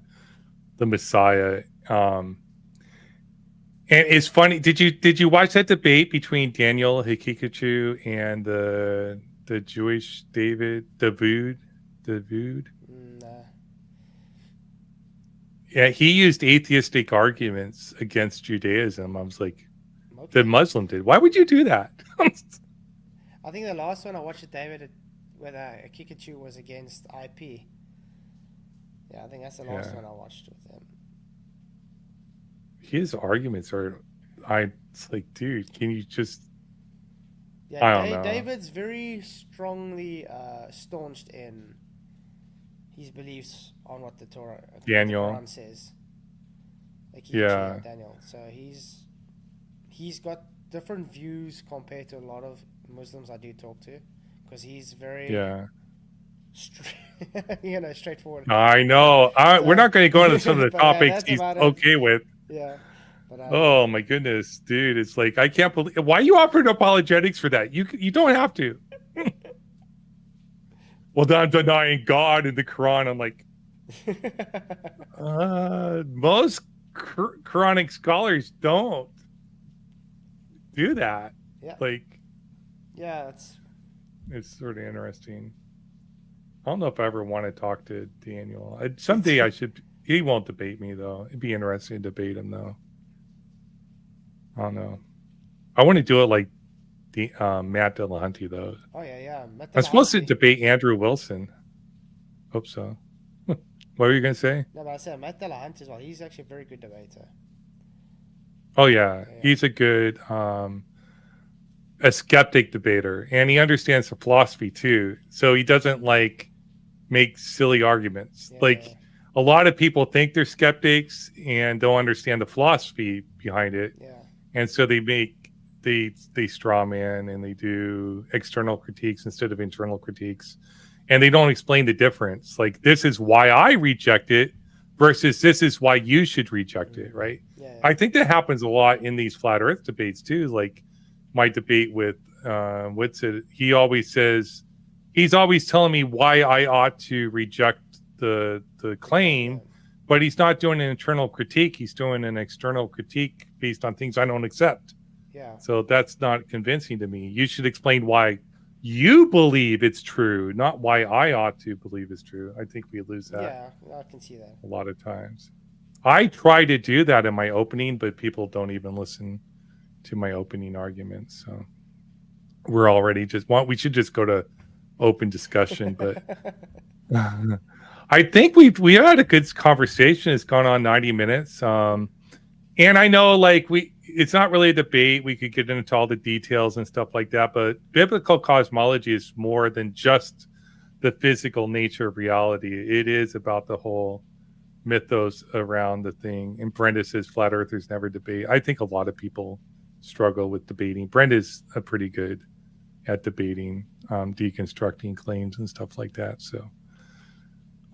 the Messiah. And it's funny. Did you watch that debate between Daniel Hikikachu and the Jewish David? No. Yeah, he used atheistic arguments against Judaism. I was like, okay. The Muslim did. Why would you do that? I think the last one I watched with David, whether Hikikachu was against IP. Yeah, I think that's the last one I watched with him. His arguments are, it's like, dude, can you just? Yeah, I don't know. David's very strongly staunched in his beliefs on what the Torah, Daniel, the Quran says. Like Daniel. So he's got different views compared to a lot of Muslims I do talk to, because he's very straightforward. I know. We're not going to go into some of the topics he's okay with. Yeah. Oh my goodness, dude! It's like I can't believe why you offered apologetics for that. You don't have to. Well, I'm denying God in the Quran. I'm like, most Quranic scholars don't do that. Yeah. Like, yeah, it's sort of interesting. I don't know if I ever want to talk to Daniel. Someday I should. He won't debate me though. It'd be interesting to debate him though. I don't know. I want to do it like the Matt Dillahunty though. Oh yeah. I'm supposed to debate Andrew Wilson. Hope so. What were you gonna say? No, but I said Matt Dillahunty as well. He's actually a very good debater. Oh yeah. He's a good a skeptic debater, and he understands the philosophy too. So he doesn't like make silly arguments. Like a lot of people think they're skeptics and don't understand the philosophy behind it. Yeah. And so they straw man and they do external critiques instead of internal critiques. And they don't explain the difference. Like, this is why I reject it versus this is why you should reject it, right? Yeah. I think that happens a lot in these flat earth debates too. Like my debate with he always says, he's always telling me why I ought to reject the claim, but he's not doing an internal critique. He's doing an external critique based on things I don't accept. Yeah. So that's not convincing to me. You should explain why you believe it's true, not why I ought to believe it's true. I think we lose that. Yeah, I can see that a lot of times. I try to do that in my opening, but people don't even listen to my opening arguments. So we're already we should just go to open discussion, but I think we had a good conversation. It's gone on 90 minutes. And I know it's not really a debate. We could get into all the details and stuff like that, but biblical cosmology is more than just the physical nature of reality. It is about the whole mythos around the thing. And Brenda says flat earthers never debate. I think a lot of people struggle with debating. Brenda's pretty good at debating, deconstructing claims and stuff like that. So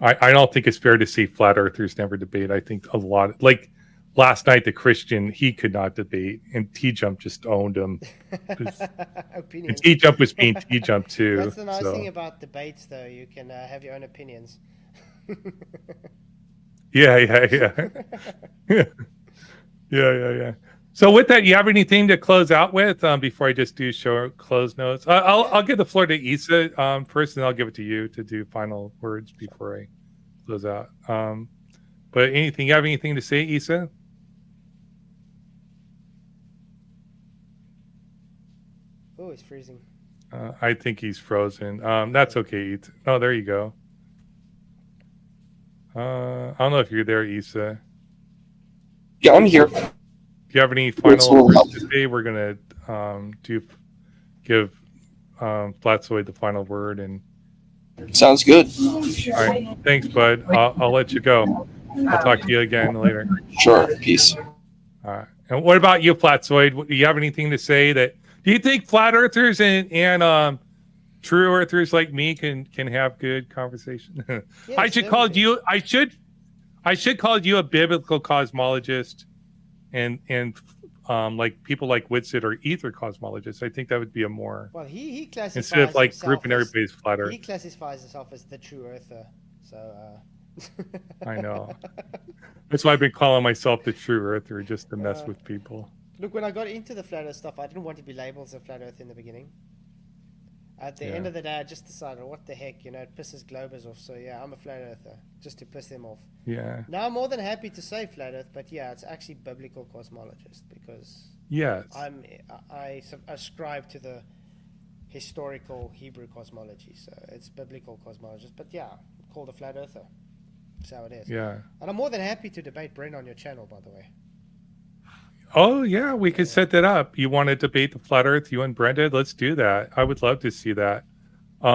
I don't think it's fair to say flat earthers never debate. I think a lot, like last night, the Christian, he could not debate, and T-Jump just owned him. And T-Jump was being T-Jump too. That's the nice thing about debates, though. You can have your own opinions. Yeah. Yeah. So with that, you have anything to close out with before I just do short close notes? I'll give the floor to Isa first, and I'll give it to you to do final words before I close out. But you have anything to say, Isa? Oh, he's freezing. I think he's frozen. That's okay. Oh, there you go. I don't know if you're there, Isa. Yeah, I'm here. Do you have any final words to say? We're gonna give Flatsoid the final word, and sounds good. All right, thanks, bud. I'll let you go. I'll talk to you again later. Sure. Peace. All right. And what about you, Flatsoid? Do you have anything to say? Do you think flat earthers and true earthers like me can have good conversation? Yes, I should call you. I should call you a biblical cosmologist. And like people like Whitsitt or ether cosmologists, I think that would be a more he classifies instead of like grouping everybody's flat earth. He classifies himself as the true earther, so I know. That's why I've been calling myself the true earther, just to mess with people. Look, when I got into the flat earth stuff, I didn't want to be labeled as a flat earth in the beginning. At the end of the day, I just decided, what the heck, it pisses globers off. So yeah, I'm a flat earther, just to piss them off. Yeah. Now I'm more than happy to say flat earth, but yeah, it's actually biblical cosmologist because I ascribe to the historical Hebrew cosmology, so it's biblical cosmologist. But yeah, I'm called a flat earther. That's how it is. Yeah. And I'm more than happy to debate Brent on your channel, by the way. Oh yeah, we could set that up. You want to debate the flat earth, you and Brenda? Let's do that. I would love to see that. We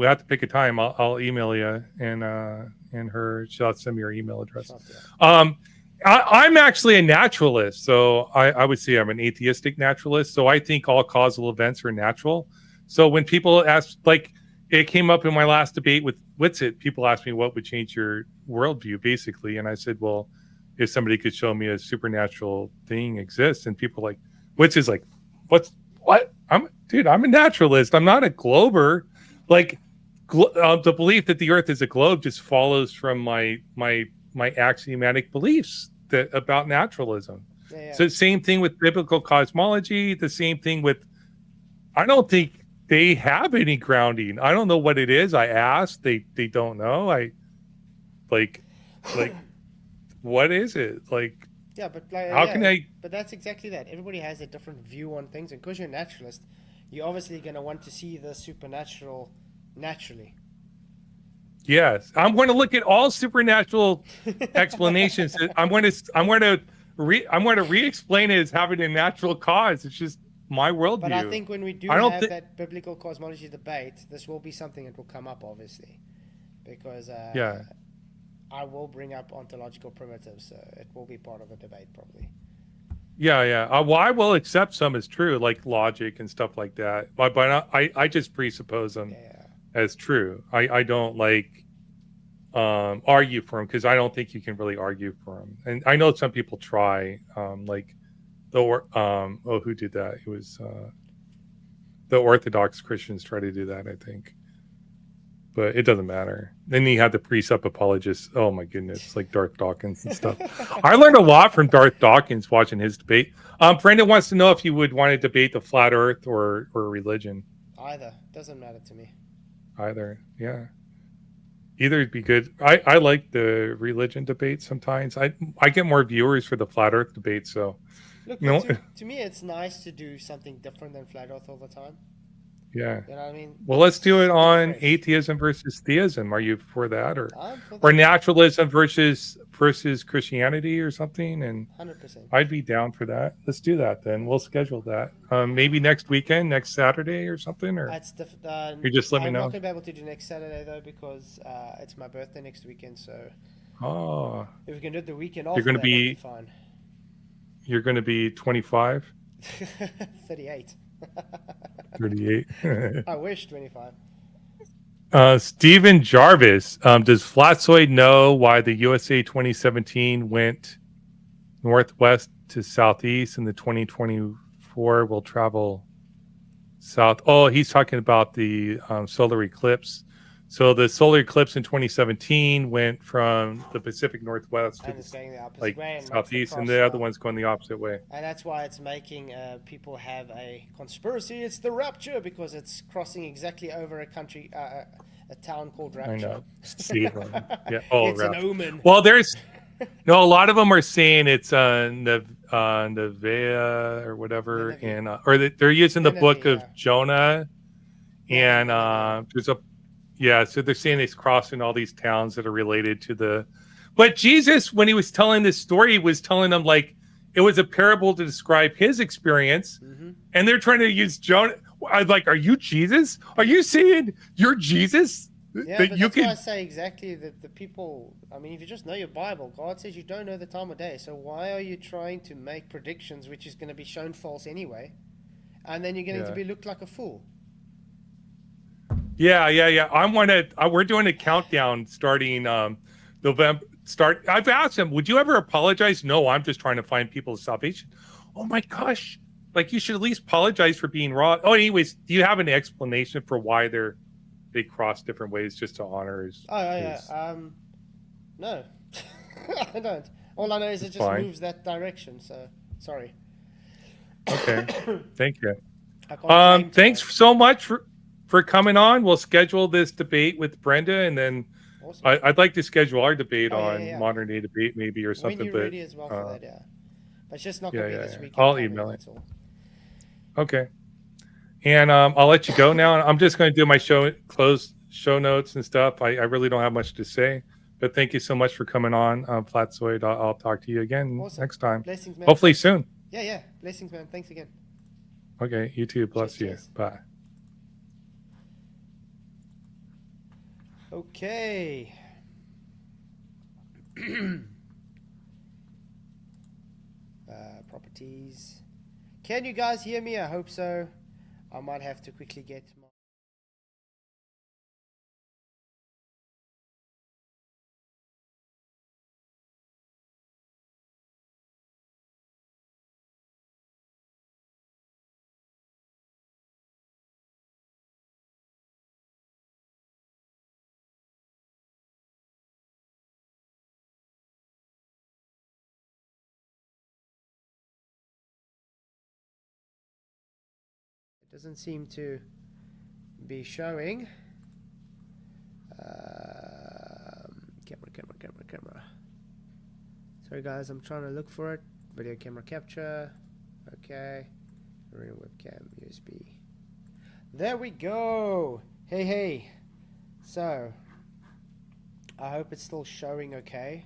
have to pick a time. I'll email you and her. She'll send me her email address. I'm actually a naturalist, so I would say I'm an atheistic naturalist. So I think all causal events are natural. So when people ask, like it came up in my last debate with Whitsitt, people asked me what would change your worldview, basically, and I said, well, if somebody could show me a supernatural thing exists, and people like, which is like, what? I'm a naturalist. I'm not a glober. Like, the belief that the Earth is a globe just follows from my axiomatic beliefs about naturalism. Yeah. So same thing with biblical cosmology. The same thing with, I don't think they have any grounding. I don't know what it is. I asked. They don't know. I like. What is it like? Yeah, but But that's exactly that. Everybody has a different view on things, and because you're a naturalist, you're obviously going to want to see the supernatural naturally. Yes, I'm going to look at all supernatural explanations. I'm going to re-explain it as having a natural cause. It's just my worldview. But I think when we do have that biblical cosmology debate, this will be something that will come up, obviously, because I will bring up ontological primitives, so it will be part of the debate, probably. Yeah. Well, I will accept some as true, like logic and stuff like that. But I just presuppose them as true. I don't argue for them because I don't think you can really argue for them. And I know some people try, like who did that? It was the Orthodox Christians try to do that, I think. But it doesn't matter. Then you have the precept apologists. Oh my goodness, like Darth Dawkins and stuff. I learned a lot from Darth Dawkins watching his debate. Brendan wants to know if you would want to debate the flat Earth or religion. Either doesn't matter to me. Either, yeah. Either would be good. I like the religion debate sometimes. I get more viewers for the flat Earth debate. So Look, no, to me, it's nice to do something different than flat Earth all the time. yeah. You know what I mean? Well, let's do it Something on fresh. atheism versus theism. Are you for that, I'm for or that. naturalism versus Christianity or something? And 100%. I'd be down for that. Let's do that then. We'll schedule that. Maybe next weekend, next Saturday or something. Or you just let me I'm not know. going to be able to do next Saturday though because it's my birthday next weekend. So Oh, if we can do it the weekend you're after going to that, that'd be be fine. you're going to be 25, 38. 38. I wish 25. Stephen Jarvis, does Flatsoid know why the USA 2017 went northwest to southeast and the 2024 will travel south? Oh, he's talking about the solar eclipse. So the solar eclipse in 2017 went from the Pacific Northwest to And it's going the opposite like way and makes the southeast, and cross the other now. one's going the opposite way. And that's why it's making people have a conspiracy. It's the rapture because it's crossing exactly over a country, a town called Rapture. I know. Salem. Yeah. Oh, It's an omen. well, there's no. A lot of them are saying it's Nevaeh or whatever, Nineveh. and or they're using the Nineveh, book of yeah. Jonah, Yeah, and Nineveh. there's a yeah. So they're saying it's crossing all these towns that are related to the. But Jesus, when he was telling this story, he was telling them like it was a parable to describe his experience, and they're trying to use Jonah. I was like, are you Jesus? Are you saying you're Jesus? Yeah, That but you that's why I can. say exactly that the people. I mean, if you just know your Bible, God says you don't know the time of day. So why are you trying to make predictions which is going to be shown false anyway? And then you're going to be looked like a fool. Yeah. We're doing a countdown starting November. I've asked him, would you ever apologize? No, I'm just trying to find people's salvation. Oh my gosh! Like you should at least apologize for being wrong. Oh, anyways, do you have an explanation for why they cross different ways just to honor his? No, I don't. All I know is it just moves that direction. So sorry. Okay, thank you. I can't claim to Thanks know. so much for coming on. We'll schedule this debate with Brenda, and then Awesome. I'd like to schedule our debate on yeah. modern day debate maybe or something. When you're but ready as well for that, yeah. But it's just not going to be this weekend. I'll email it. That's all. Okay. And I'll let you go now. I'm just going to do my show notes and stuff. I really don't have much to say, but thank you so much for coming on, Flatsoid. I'll talk to you again next time. Blessings, man. Hopefully soon. Yeah. Blessings, man. Thanks again. Okay. You too. Bless Cheers. you. Bye. Okay. Properties. Can you guys hear me? I hope so. I might have to quickly get my... It doesn't seem to be showing. Camera. Sorry guys, I'm trying to look for it. Video camera capture. Okay. Real webcam USB. There we go. Hey. So, I hope it's still showing okay.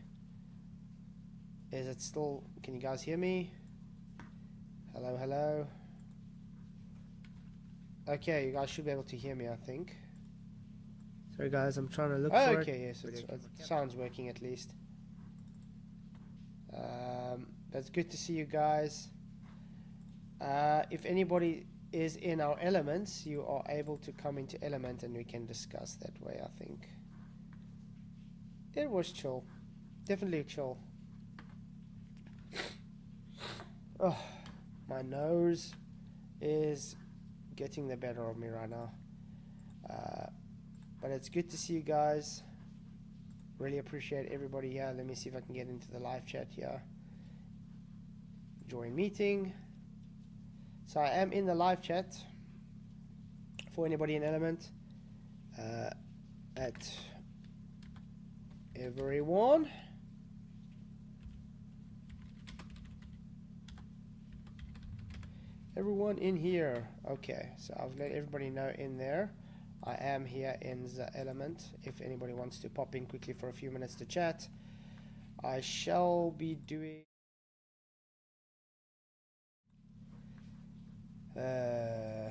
Is it still... Can you guys hear me? Hello. Okay, you guys should be able to hear me, I think. Sorry guys, I'm trying to look for it. Okay, yes, it sounds working at least. That's good to see you guys. If anybody is in our elements, you are able to come into element and we can discuss that way, I think. It was chill. Definitely chill. Oh, my nose is getting the better of me right now. But it's good to see you guys. Really appreciate everybody here. Let me see if I can get into the live chat here. Join meeting. So I am in the live chat for anybody in Element at everyone. Everyone in here. Okay, so I've let everybody know in there. I am here in the element. If anybody wants to pop in quickly for a few minutes to chat, I shall be doing. Well,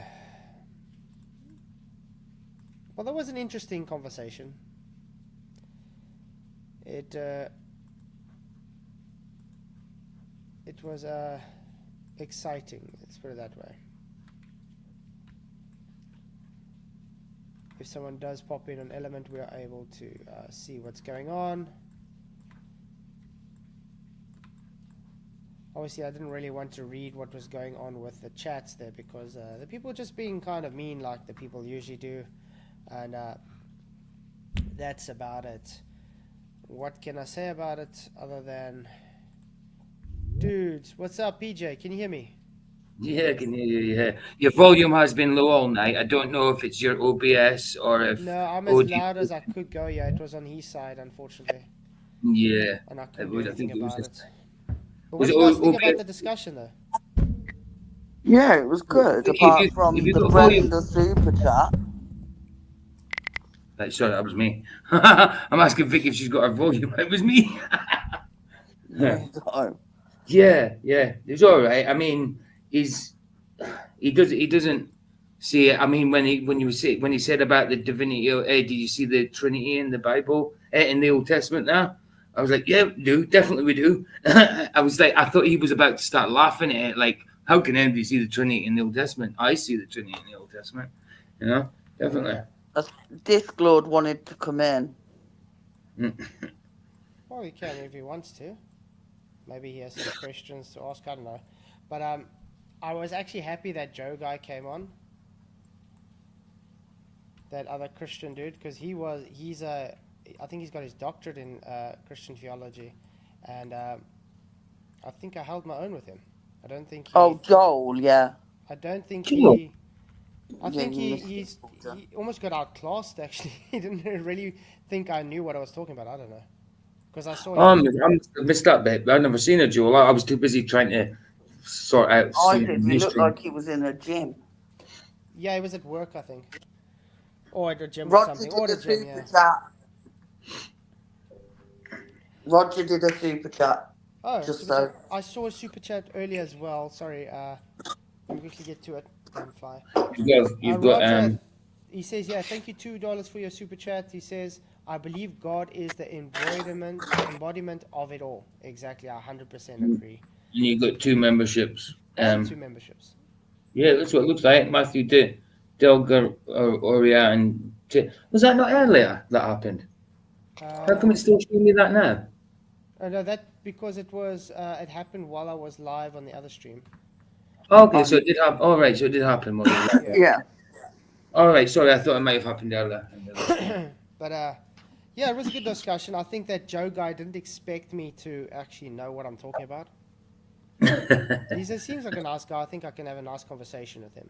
that was an interesting conversation. It was exciting, let's put it that way. If someone does pop in an element, we are able to see what's going on. Obviously, I didn't really want to read what was going on with the chats there because the people just being kind of mean like the people usually do. And that's about it. What can I say about it other than... Dudes, what's up, PJ? Can you hear me? Yeah, I can hear you, yeah. Your volume has been low all night. I don't know if it's your OBS or if... No, I'm as loud as I could go. Yeah, it was on his side, unfortunately. Yeah. And I couldn't do anything about it. But what Was do it you guys think OBS? about the discussion, though? Yeah, it was good, apart from if you the got volume- Brenda super chat. Right, sorry, that was me. I'm asking Vicky if she's got her volume. It was me. So, Yeah, it was all right. I mean, he doesn't see it. I mean, when he said about the divinity, hey, did you see the Trinity in the Bible, in the Old Testament? Now, I was like, yeah, we do, definitely we do. I was like, I thought he was about to start laughing at it, like, how can anybody see the Trinity in the Old Testament? I see the Trinity in the Old Testament, definitely. Disclord wanted to come in. Well, he can if he wants to. Maybe he has some questions to ask. I don't know. But I was actually happy that Joe guy came on. That other Christian dude, because I think he's got his doctorate in Christian theology, and I think I held my own with him. I don't think Joel, yeah. I don't think Joel. I think he almost got outclassed, actually. He didn't really think I knew what I was talking about. I don't know. Because I saw I missed that bit. I've never seen a Joel. I was too busy trying to sort out some He looked like he was in a gym. Yeah, he was at work, I think. Or at a gym or Roger something. did Or a at a gym, super chat. Roger did a super chat. Oh, Just super so. chat. I saw a super chat earlier as well. Sorry, let me quickly get to it. Damn fly. You've got Roger, he says, yeah, thank you $2 for your super chat. He says, I believe God is the embodiment of it all. Exactly, I 100% agree. And you've got 2 memberships. And 2 memberships. Yeah, that's what it looks like. Matthew Delgaria and was that not earlier that happened? How come it's still showing me that now? No, that because it was it happened while I was live on the other stream. Okay, so it did happen. All right, so it did happen. Yeah. All right, sorry, I thought it might have happened earlier. But yeah, it was a good discussion. I think that Joe guy didn't expect me to actually know what I'm talking about. He seems like a nice guy. I think I can have a nice conversation with him.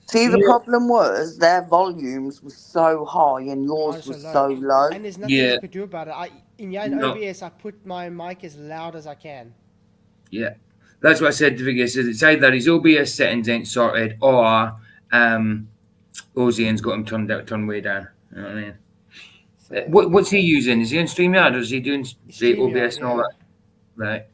See, the problem was their volumes were so high and yours was so low. And there's nothing you could do about it. In OBS, I put my mic as loud as I can. Yeah, that's what I said to Vicky. I said it's either his OBS settings ain't sorted or Ozien's got him turned way down. You know what I mean? So, what's he using? Is he on StreamYard or is he doing OBS and all that? Right.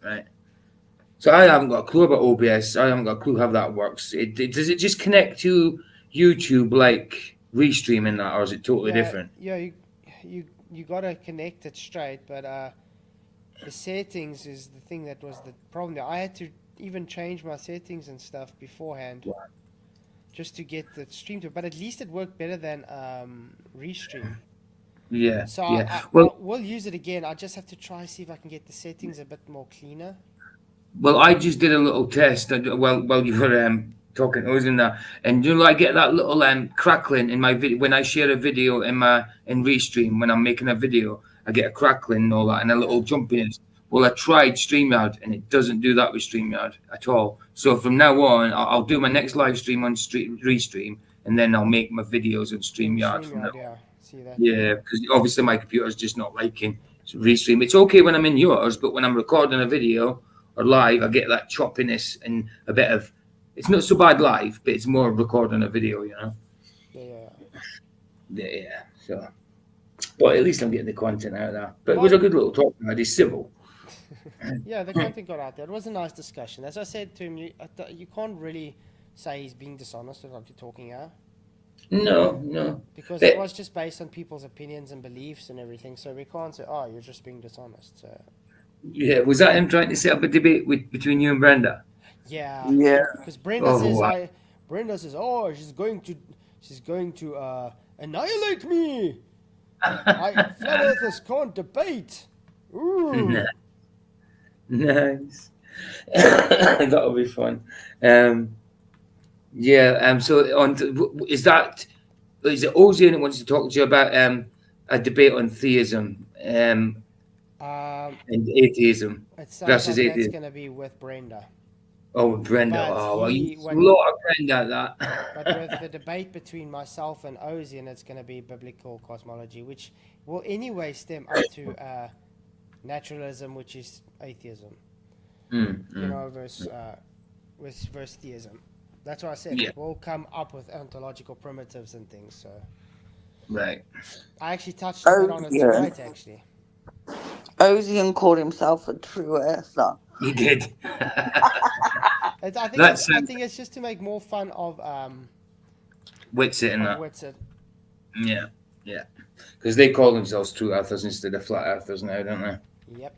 So I haven't got a clue about OBS. I haven't got a clue how that works. Does it just connect to YouTube like restreaming that, or is it totally different? Yeah, you gotta connect it straight, but the settings is the thing that was the problem there. I had to even change my settings and stuff beforehand, just to get the stream to. But at least it worked better than restream. Yeah. So yeah. we'll use it again. I just have to try see if I can get the settings a bit more cleaner. Well, I just did a little test while you were talking, Ozien, that, and I get that little crackling in my video when I share a video in Restream. When I'm making a video, I get a crackling and all that, and a little jumpiness. Well, I tried StreamYard, and it doesn't do that with StreamYard at all. So from now on, I'll do my next live stream on Restream, and then I'll make my videos on StreamYard from now. Yeah, see that. Yeah, because obviously my computer's just not liking restream. It's okay when I'm in yours, but when I'm recording a video or live, I get that choppiness and a bit of. It's not so bad live, but it's more recording a video, you know. Yeah. So, but at least I'm getting the content out of that. But it was a good little talk. It's civil. Yeah, the content got out there. It was a nice discussion. As I said to him, you can't really say he's being dishonest with what you're talking about. No. Because it was just based on people's opinions and beliefs and everything. So we can't say, oh, you're just being dishonest. So. Yeah, was that him trying to set up a debate between you and Brenda? Yeah. Yeah. Because Brenda says, oh, she's going to annihilate me. Flat earthers can't debate. Ooh. Nice. That'll be fun. So is it Ozien that wants to talk to you about a debate on theism and atheism It sounds versus like atheism? that's going to be with Brenda. Oh, Brenda. But You a lot of Brenda at that. But with the debate between myself and Ozien, it's going to be biblical cosmology, which will anyway stem up to naturalism, which is atheism. Versus theism. That's what I said. Yeah. It will come up with ontological primitives and things. So. Right. I actually touched a bit on it tonight, actually. Ozien called himself a true earther. He did. I think it's just to make more fun of Whitsit and that. Whitsit. Yeah. Because they call themselves true earthers instead of flat earthers now, don't they? Yep.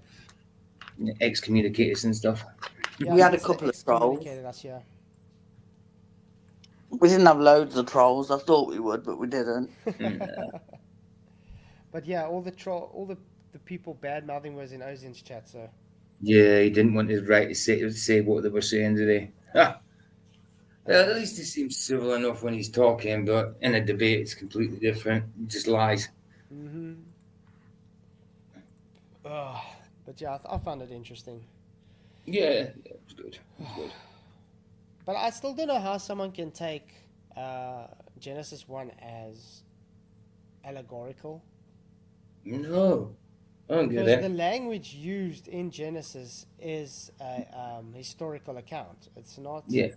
Excommunicators and stuff. Yeah, we had a couple of trolls. Us, yeah. We didn't have loads of trolls. I thought we would, but we didn't. But yeah, all the people bad mouthing was in Ozien's chat. So. Yeah, he didn't want his right to say what they were saying, did he? At least he seems civil enough when he's talking, but in a debate, it's completely different. He just lies. Mm-hmm. But yeah, I found it interesting. Yeah, it was good. But I still don't know how someone can take Genesis 1 as allegorical. No, I don't get it. Because the language used in Genesis is a historical account. It's not. Yeah.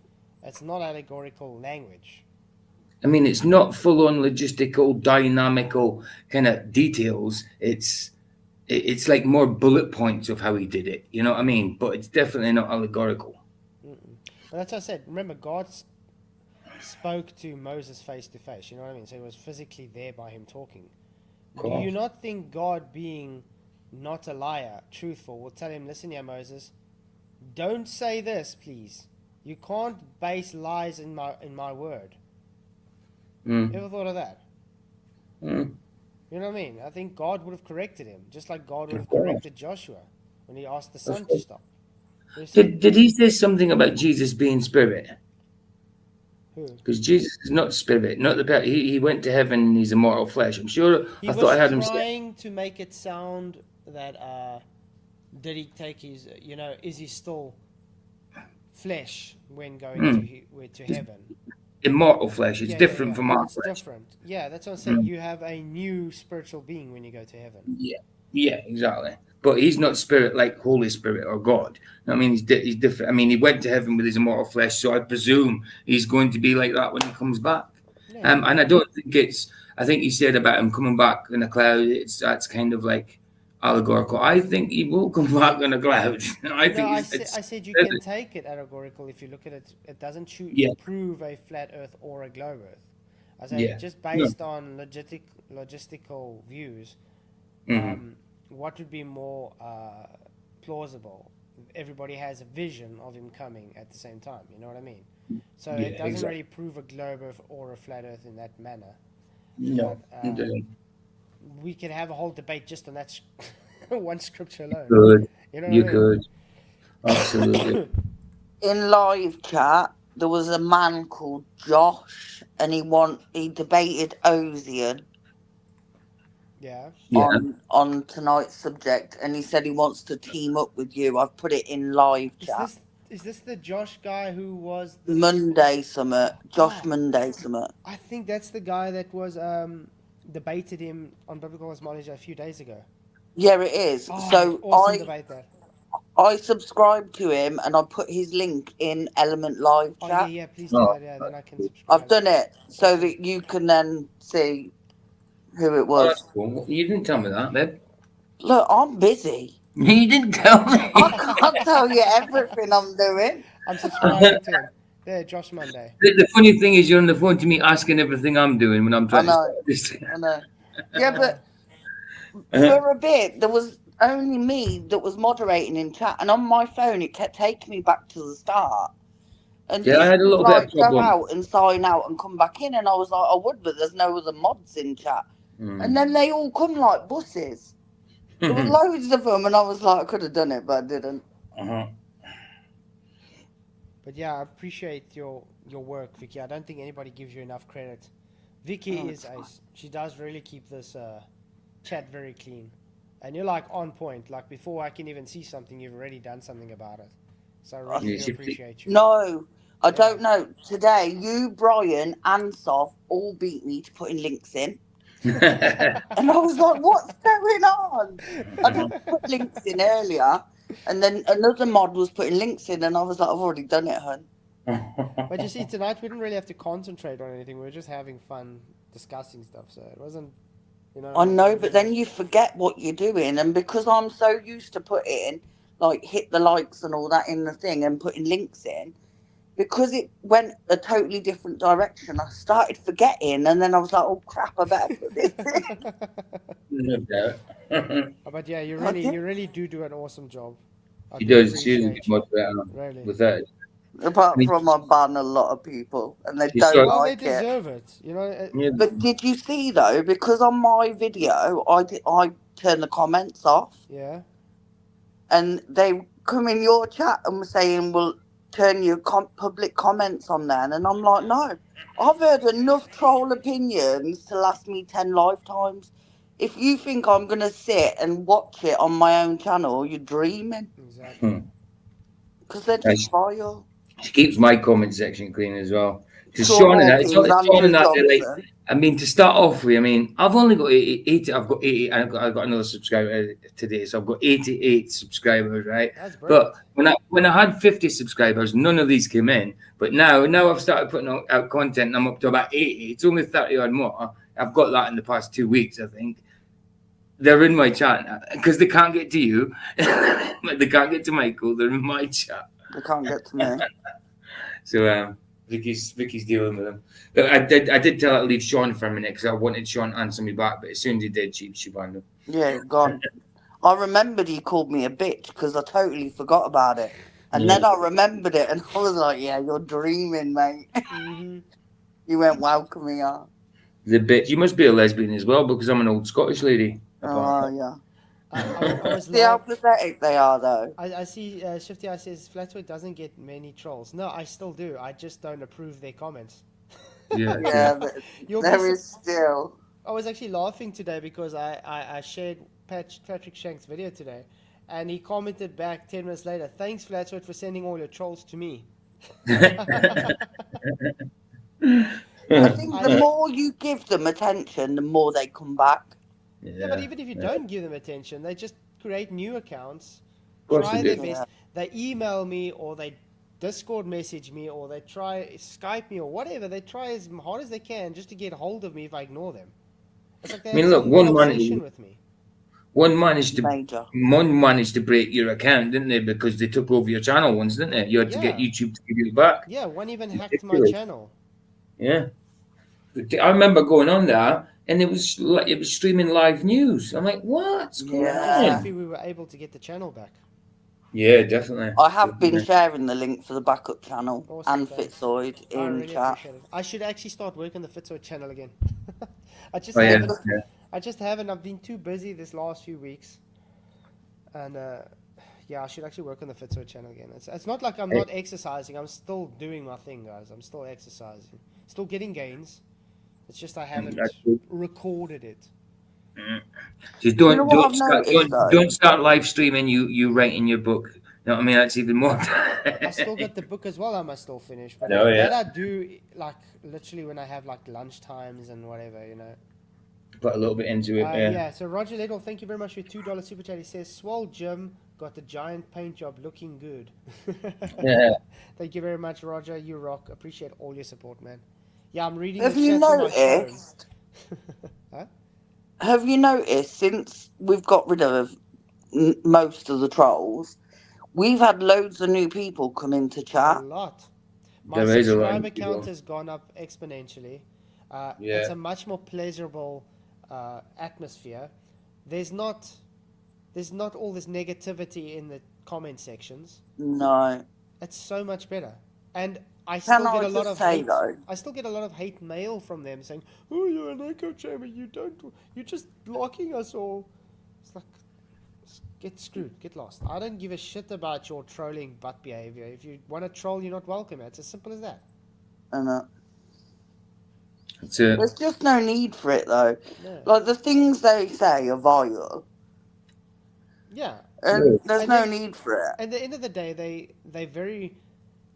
It's not allegorical language. I mean, it's not full-on logistical, dynamical kind of details. It's like more bullet points of how he did it. You know what I mean? But it's definitely not allegorical. Well, that's what I said. Remember, God spoke to Moses face to face. You know what I mean? So he was physically there by him talking. Cool. Do you not think God, being not a liar, truthful, will tell him, listen here, Moses, don't say this, please. You can't base lies in my word. You ever thought of that? You know what I mean? I think God would have corrected him, just like God would have corrected Joshua when he asked the sun to stop. Did he say something about Jesus being spirit? Who? Because Jesus is not spirit, not the he went to heaven in his immortal flesh. I'm sure. I thought I heard him say. He was trying to make it sound that did he take his? Is he still flesh when going to heaven? Immortal flesh. It's different from our flesh. Different. Yeah, that's what I'm saying. You have a new spiritual being when you go to heaven. Yeah, exactly. But he's not spirit like Holy Spirit or God. I mean, he's different. I mean, he went to heaven with his immortal flesh, so I presume he's going to be like that when he comes back. Yeah. And I don't think I think he said about him coming back in a cloud, that's kind of like allegorical. I think he will come back in a cloud. I said you can take it allegorical if you look at it. It doesn't prove a flat Earth or a globe Earth. I say just based on logistical views. What would be more plausible? Everybody has a vision of him coming at the same time. You know what I mean? So it doesn't really prove a globe Earth or a flat Earth in that manner. No, but, we could have a whole debate just on that one scripture alone. Good. You could. Absolutely. In live chat, there was a man called Josh, and he debated Ozien. Yeah. On tonight's subject, and he said he wants to team up with you. I've put it in live chat. Is this the Josh guy who was Monday Summit? Josh Monday Summit. I think that's the guy that was debated him on Biblical Cosmology a few days ago. Yeah, it is. Oh, So awesome debate there. I subscribe to him and I put his link in Element Live Oh chat. yeah, please do that. Yeah, then I can subscribe. I've done it so Awesome. that you can then see who it Oh, that's was. cool. You didn't tell me that, babe. Look, I'm busy. You didn't tell me. I can't tell you everything I'm doing. I'm subscribing to him. There, Josh Monday. The funny thing is, you're on the phone to me asking everything I'm doing when I'm trying to start this. I know. Yeah, but for a bit there was only me that was moderating in chat, and on my phone it kept taking me back to the start. And Yeah, I had a little bit of go problem. out and sign out and come back in, and I was like, I would, but there's no other mods in chat. And then they all come like buses. There were loads of them, and I was like, I could have done it, but I didn't. But yeah, I appreciate your work, Vicky. I don't think anybody gives you enough credit. Vicky is ace. She does really keep this chat very clean. And you're like on point. Like before I can even see something, you've already done something about it. So I really do appreciate you. No, I don't know. Today, you, Brian, and Sov all beat me to putting links in. And I was like, what's going on? I didn't put links in earlier. And then another mod was putting links in, and I was like, I've already done it, hun. But you see, tonight we didn't really have to concentrate on anything. We were just having fun discussing stuff. So it wasn't, you know. I know, but then you forget what you're doing. And because I'm so used to putting, like, hit the likes and all that in the thing and putting links in, because it went a totally different direction, I started forgetting. And then I was like, oh, crap, I better put this in. But yeah, you really do an awesome job. She does. She's a good moderator. Really. With that. Apart from I ban a lot of people, and they don't Well, like they deserve it. You know. But did you see though? Because on my video, I turned the comments off. Yeah. And they come in your chat and were saying, "Well, turn your public comments on then." And I'm like, no, I've heard enough troll opinions to last me 10 lifetimes. If you think I'm going to sit and watch it on my own channel, you're dreaming. Exactly. Because they're just vile. She keeps my comment section clean as well. Sean and that, I mean, to start off with, I mean, I've only got 80. I've got 80. I've got another subscriber today, so I've got 88 subscribers, right? But when I had 50 subscribers, none of these came in. But now I've started putting out content, and I'm up to about 80. It's only 30 odd more. I've got that in the past 2 weeks, I think. They're in my chat because they can't get to you. They can't get to Michael. They're in my chat. They can't get to me. So Vicky's dealing with them. But I did tell her to leave Sean for a minute because I wanted Sean to answer me back. But as soon as he did, she banned him. Yeah, gone. I remembered he called me a bitch because I totally forgot about it. And then I remembered it and I was like, yeah, you're dreaming, mate. You went welcome here. The bitch. You must be a lesbian as well because I'm an old Scottish lady. Oh, yeah. I See how pathetic they are, though. I see Shifty Eye says Flatwood doesn't get many trolls. No, I still do. I just don't approve their comments. Yeah, there is still. I was actually laughing today because I shared Patrick Shank's video today, and he commented back 10 minutes later, "Thanks, Flatwood, for sending all your trolls to me." I think the more you give them attention, the more they come back. Yeah, but even if you don't give them attention, they just create new accounts, try their best. They email me or they Discord message me or they try Skype me or whatever. They try as hard as they can just to get hold of me if I ignore them. It's like they have one managed to break your account, didn't they? Because they took over your channel once, didn't they? You had to get YouTube to give you back. Yeah, one even hacked my channel. Yeah, I remember going on there. And it was streaming live news. I'm like, what's going on? Happy we were able to get the channel back. Yeah, definitely. I have been sharing the link for the backup channel and Fitzoid in chat. I should actually start working the Fitzoid channel again. I just haven't. I've been too busy this last few weeks. And I should actually work on the Fitzoid channel again. It's not like I'm not exercising. I'm still doing my thing, guys. I'm still exercising. Still getting gains. It's just I haven't recorded it. So don't start live streaming. You writing your book. You know what I mean? That's even more. I still got the book as well. I must still finish. But that I do like literally when I have like lunch times and whatever, you know. put a little bit into it. Yeah. So Roger Liddell, thank you very much for your $2 super chat. He says, "Swole Jim got the giant paint job looking good." Yeah. Thank you very much, Roger. You rock. Appreciate all your support, man. Yeah, I'm reading Have the you chat on my phone. noticed? Huh? Have you noticed since we've got rid of most of the trolls, we've had loads of new people come into A chat? lot. My There is a lot of subscriber count people. has gone up exponentially. Yeah. It's a much more pleasurable atmosphere. There's not all this negativity in the comment sections. No. It's so much better. And I still Can get I a lot just of say hate. though? I still get a lot of hate mail from them saying, "Oh, you're an echo chamber. You're just blocking us all." It's like, get screwed, get lost. I don't give a shit about your trolling butt behavior. If you want to troll, you're not welcome. It's as simple as that. And That's it. there's just no need for it though. No. Like the things they say are vile, Yeah. and there's And no then- need for it. At the end of the day, they're very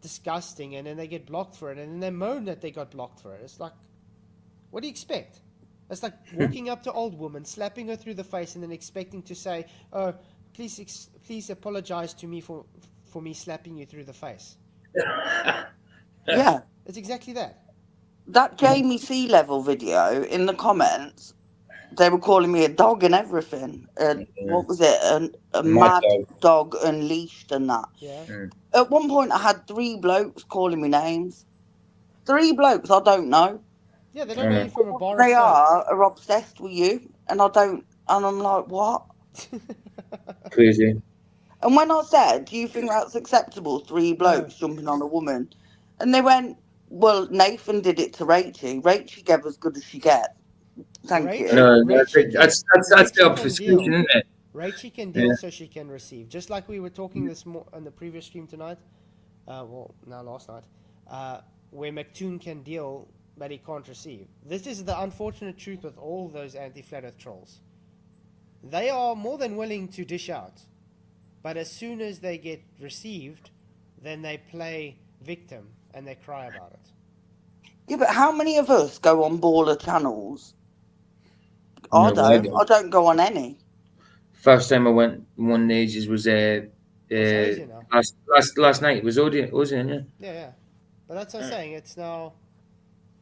disgusting, and then they get blocked for it, and then they moan that they got blocked for it. It's like, what do you expect? It's like walking up to old woman, slapping her through the face, and then expecting to say, "Oh, please apologize to me for me slapping you through the face." Yeah. It's exactly that. That Jamie Sea Level video in the comments, they were calling me a dog and everything. What was it? A mad dog unleashed and that. Yeah. At one point, I had 3 blokes calling me names. 3 blokes I don't know. Yeah, they don't know you from a bar of They soap. are obsessed with you, and I don't. And I'm like, what? Crazy. And when I said, do you think that's acceptable? 3 blokes jumping on a woman, and they went, well, Nathan did it to Rachie. Rachie gave as good as she gets. Thank you. No, Rachie that's Rachie the can obfuscation, deal. isn't it? Rachie can deal so she can receive. Just like we were talking on the previous stream tonight, last night, where McToon can deal, but he can't receive. This is the unfortunate truth with all those anti-flat earth trolls. They are more than willing to dish out, but as soon as they get received, then they play victim and they cry about it. Yeah, but how many of us go on baller channels? No, I don't go on any. First time I went one ages was last night. It was Ozien, yeah. Yeah. But that's what I'm saying. It's now,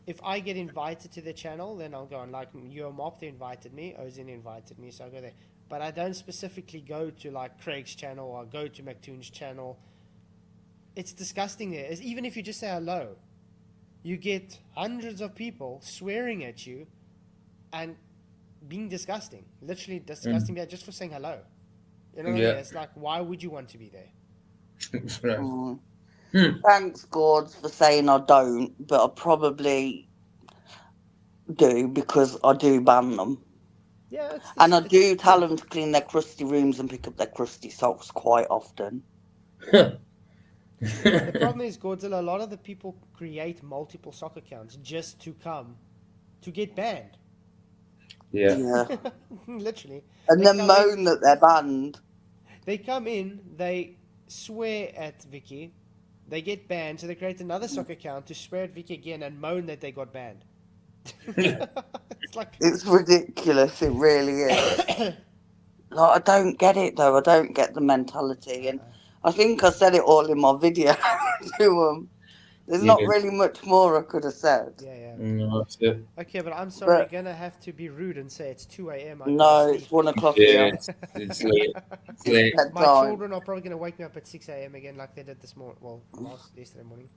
if I get invited to the channel, then I'll go on. Like Mop, invited me. Ozien invited me, so I go there. But I don't specifically go to like Craig's channel or go to McToon's channel. It's disgusting there. Even if you just say hello, you get hundreds of people swearing at you and being disgusting. Literally disgusting just for saying hello. You know what I mean? It's like, why would you want to be there? Thanks, Gords, for saying I don't, but I probably do because I do ban them. Yeah, and I do tell them to clean their crusty rooms and pick up their crusty socks quite often. The problem is, Godzilla, a lot of the people create multiple sock accounts just to come to get banned. Yeah. Literally. And then moan that they're banned. They come in, they swear at Vicky, they get banned, so they create another sock account to swear at Vicky again and moan that they got banned. It's ridiculous, it really is. I don't get it though, I don't get the mentality, and I think I said it all in my video to them. There's not really much more I could have said. Yeah. No, that's it. Okay, but I'm sorry, I'm going to have to be rude and say it's 2 a.m. No, it's 1 o'clock here. It's late. It's late. My children are probably going to wake me up at 6 a.m. again like they did this morning. Well, yesterday morning.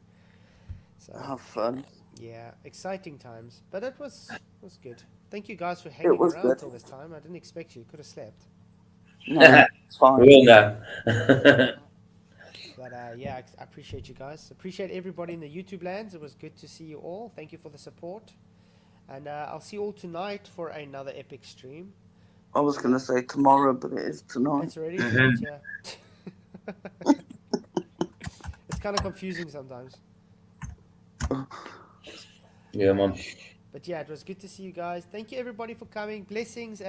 So, have fun. Yeah, exciting times. But it was good. Thank you guys for hanging around until this time. I didn't expect you. Could have slept. No, it's fine. We will now. But I appreciate you guys. Appreciate everybody in the YouTube lands. It was good to see you all. Thank you for the support. And I'll see you all tonight for another epic stream. I was going to say tomorrow, but it is tonight. It's already tonight, yeah. It's kind of confusing sometimes. Yeah, man. But yeah, it was good to see you guys. Thank you everybody for coming. Blessings and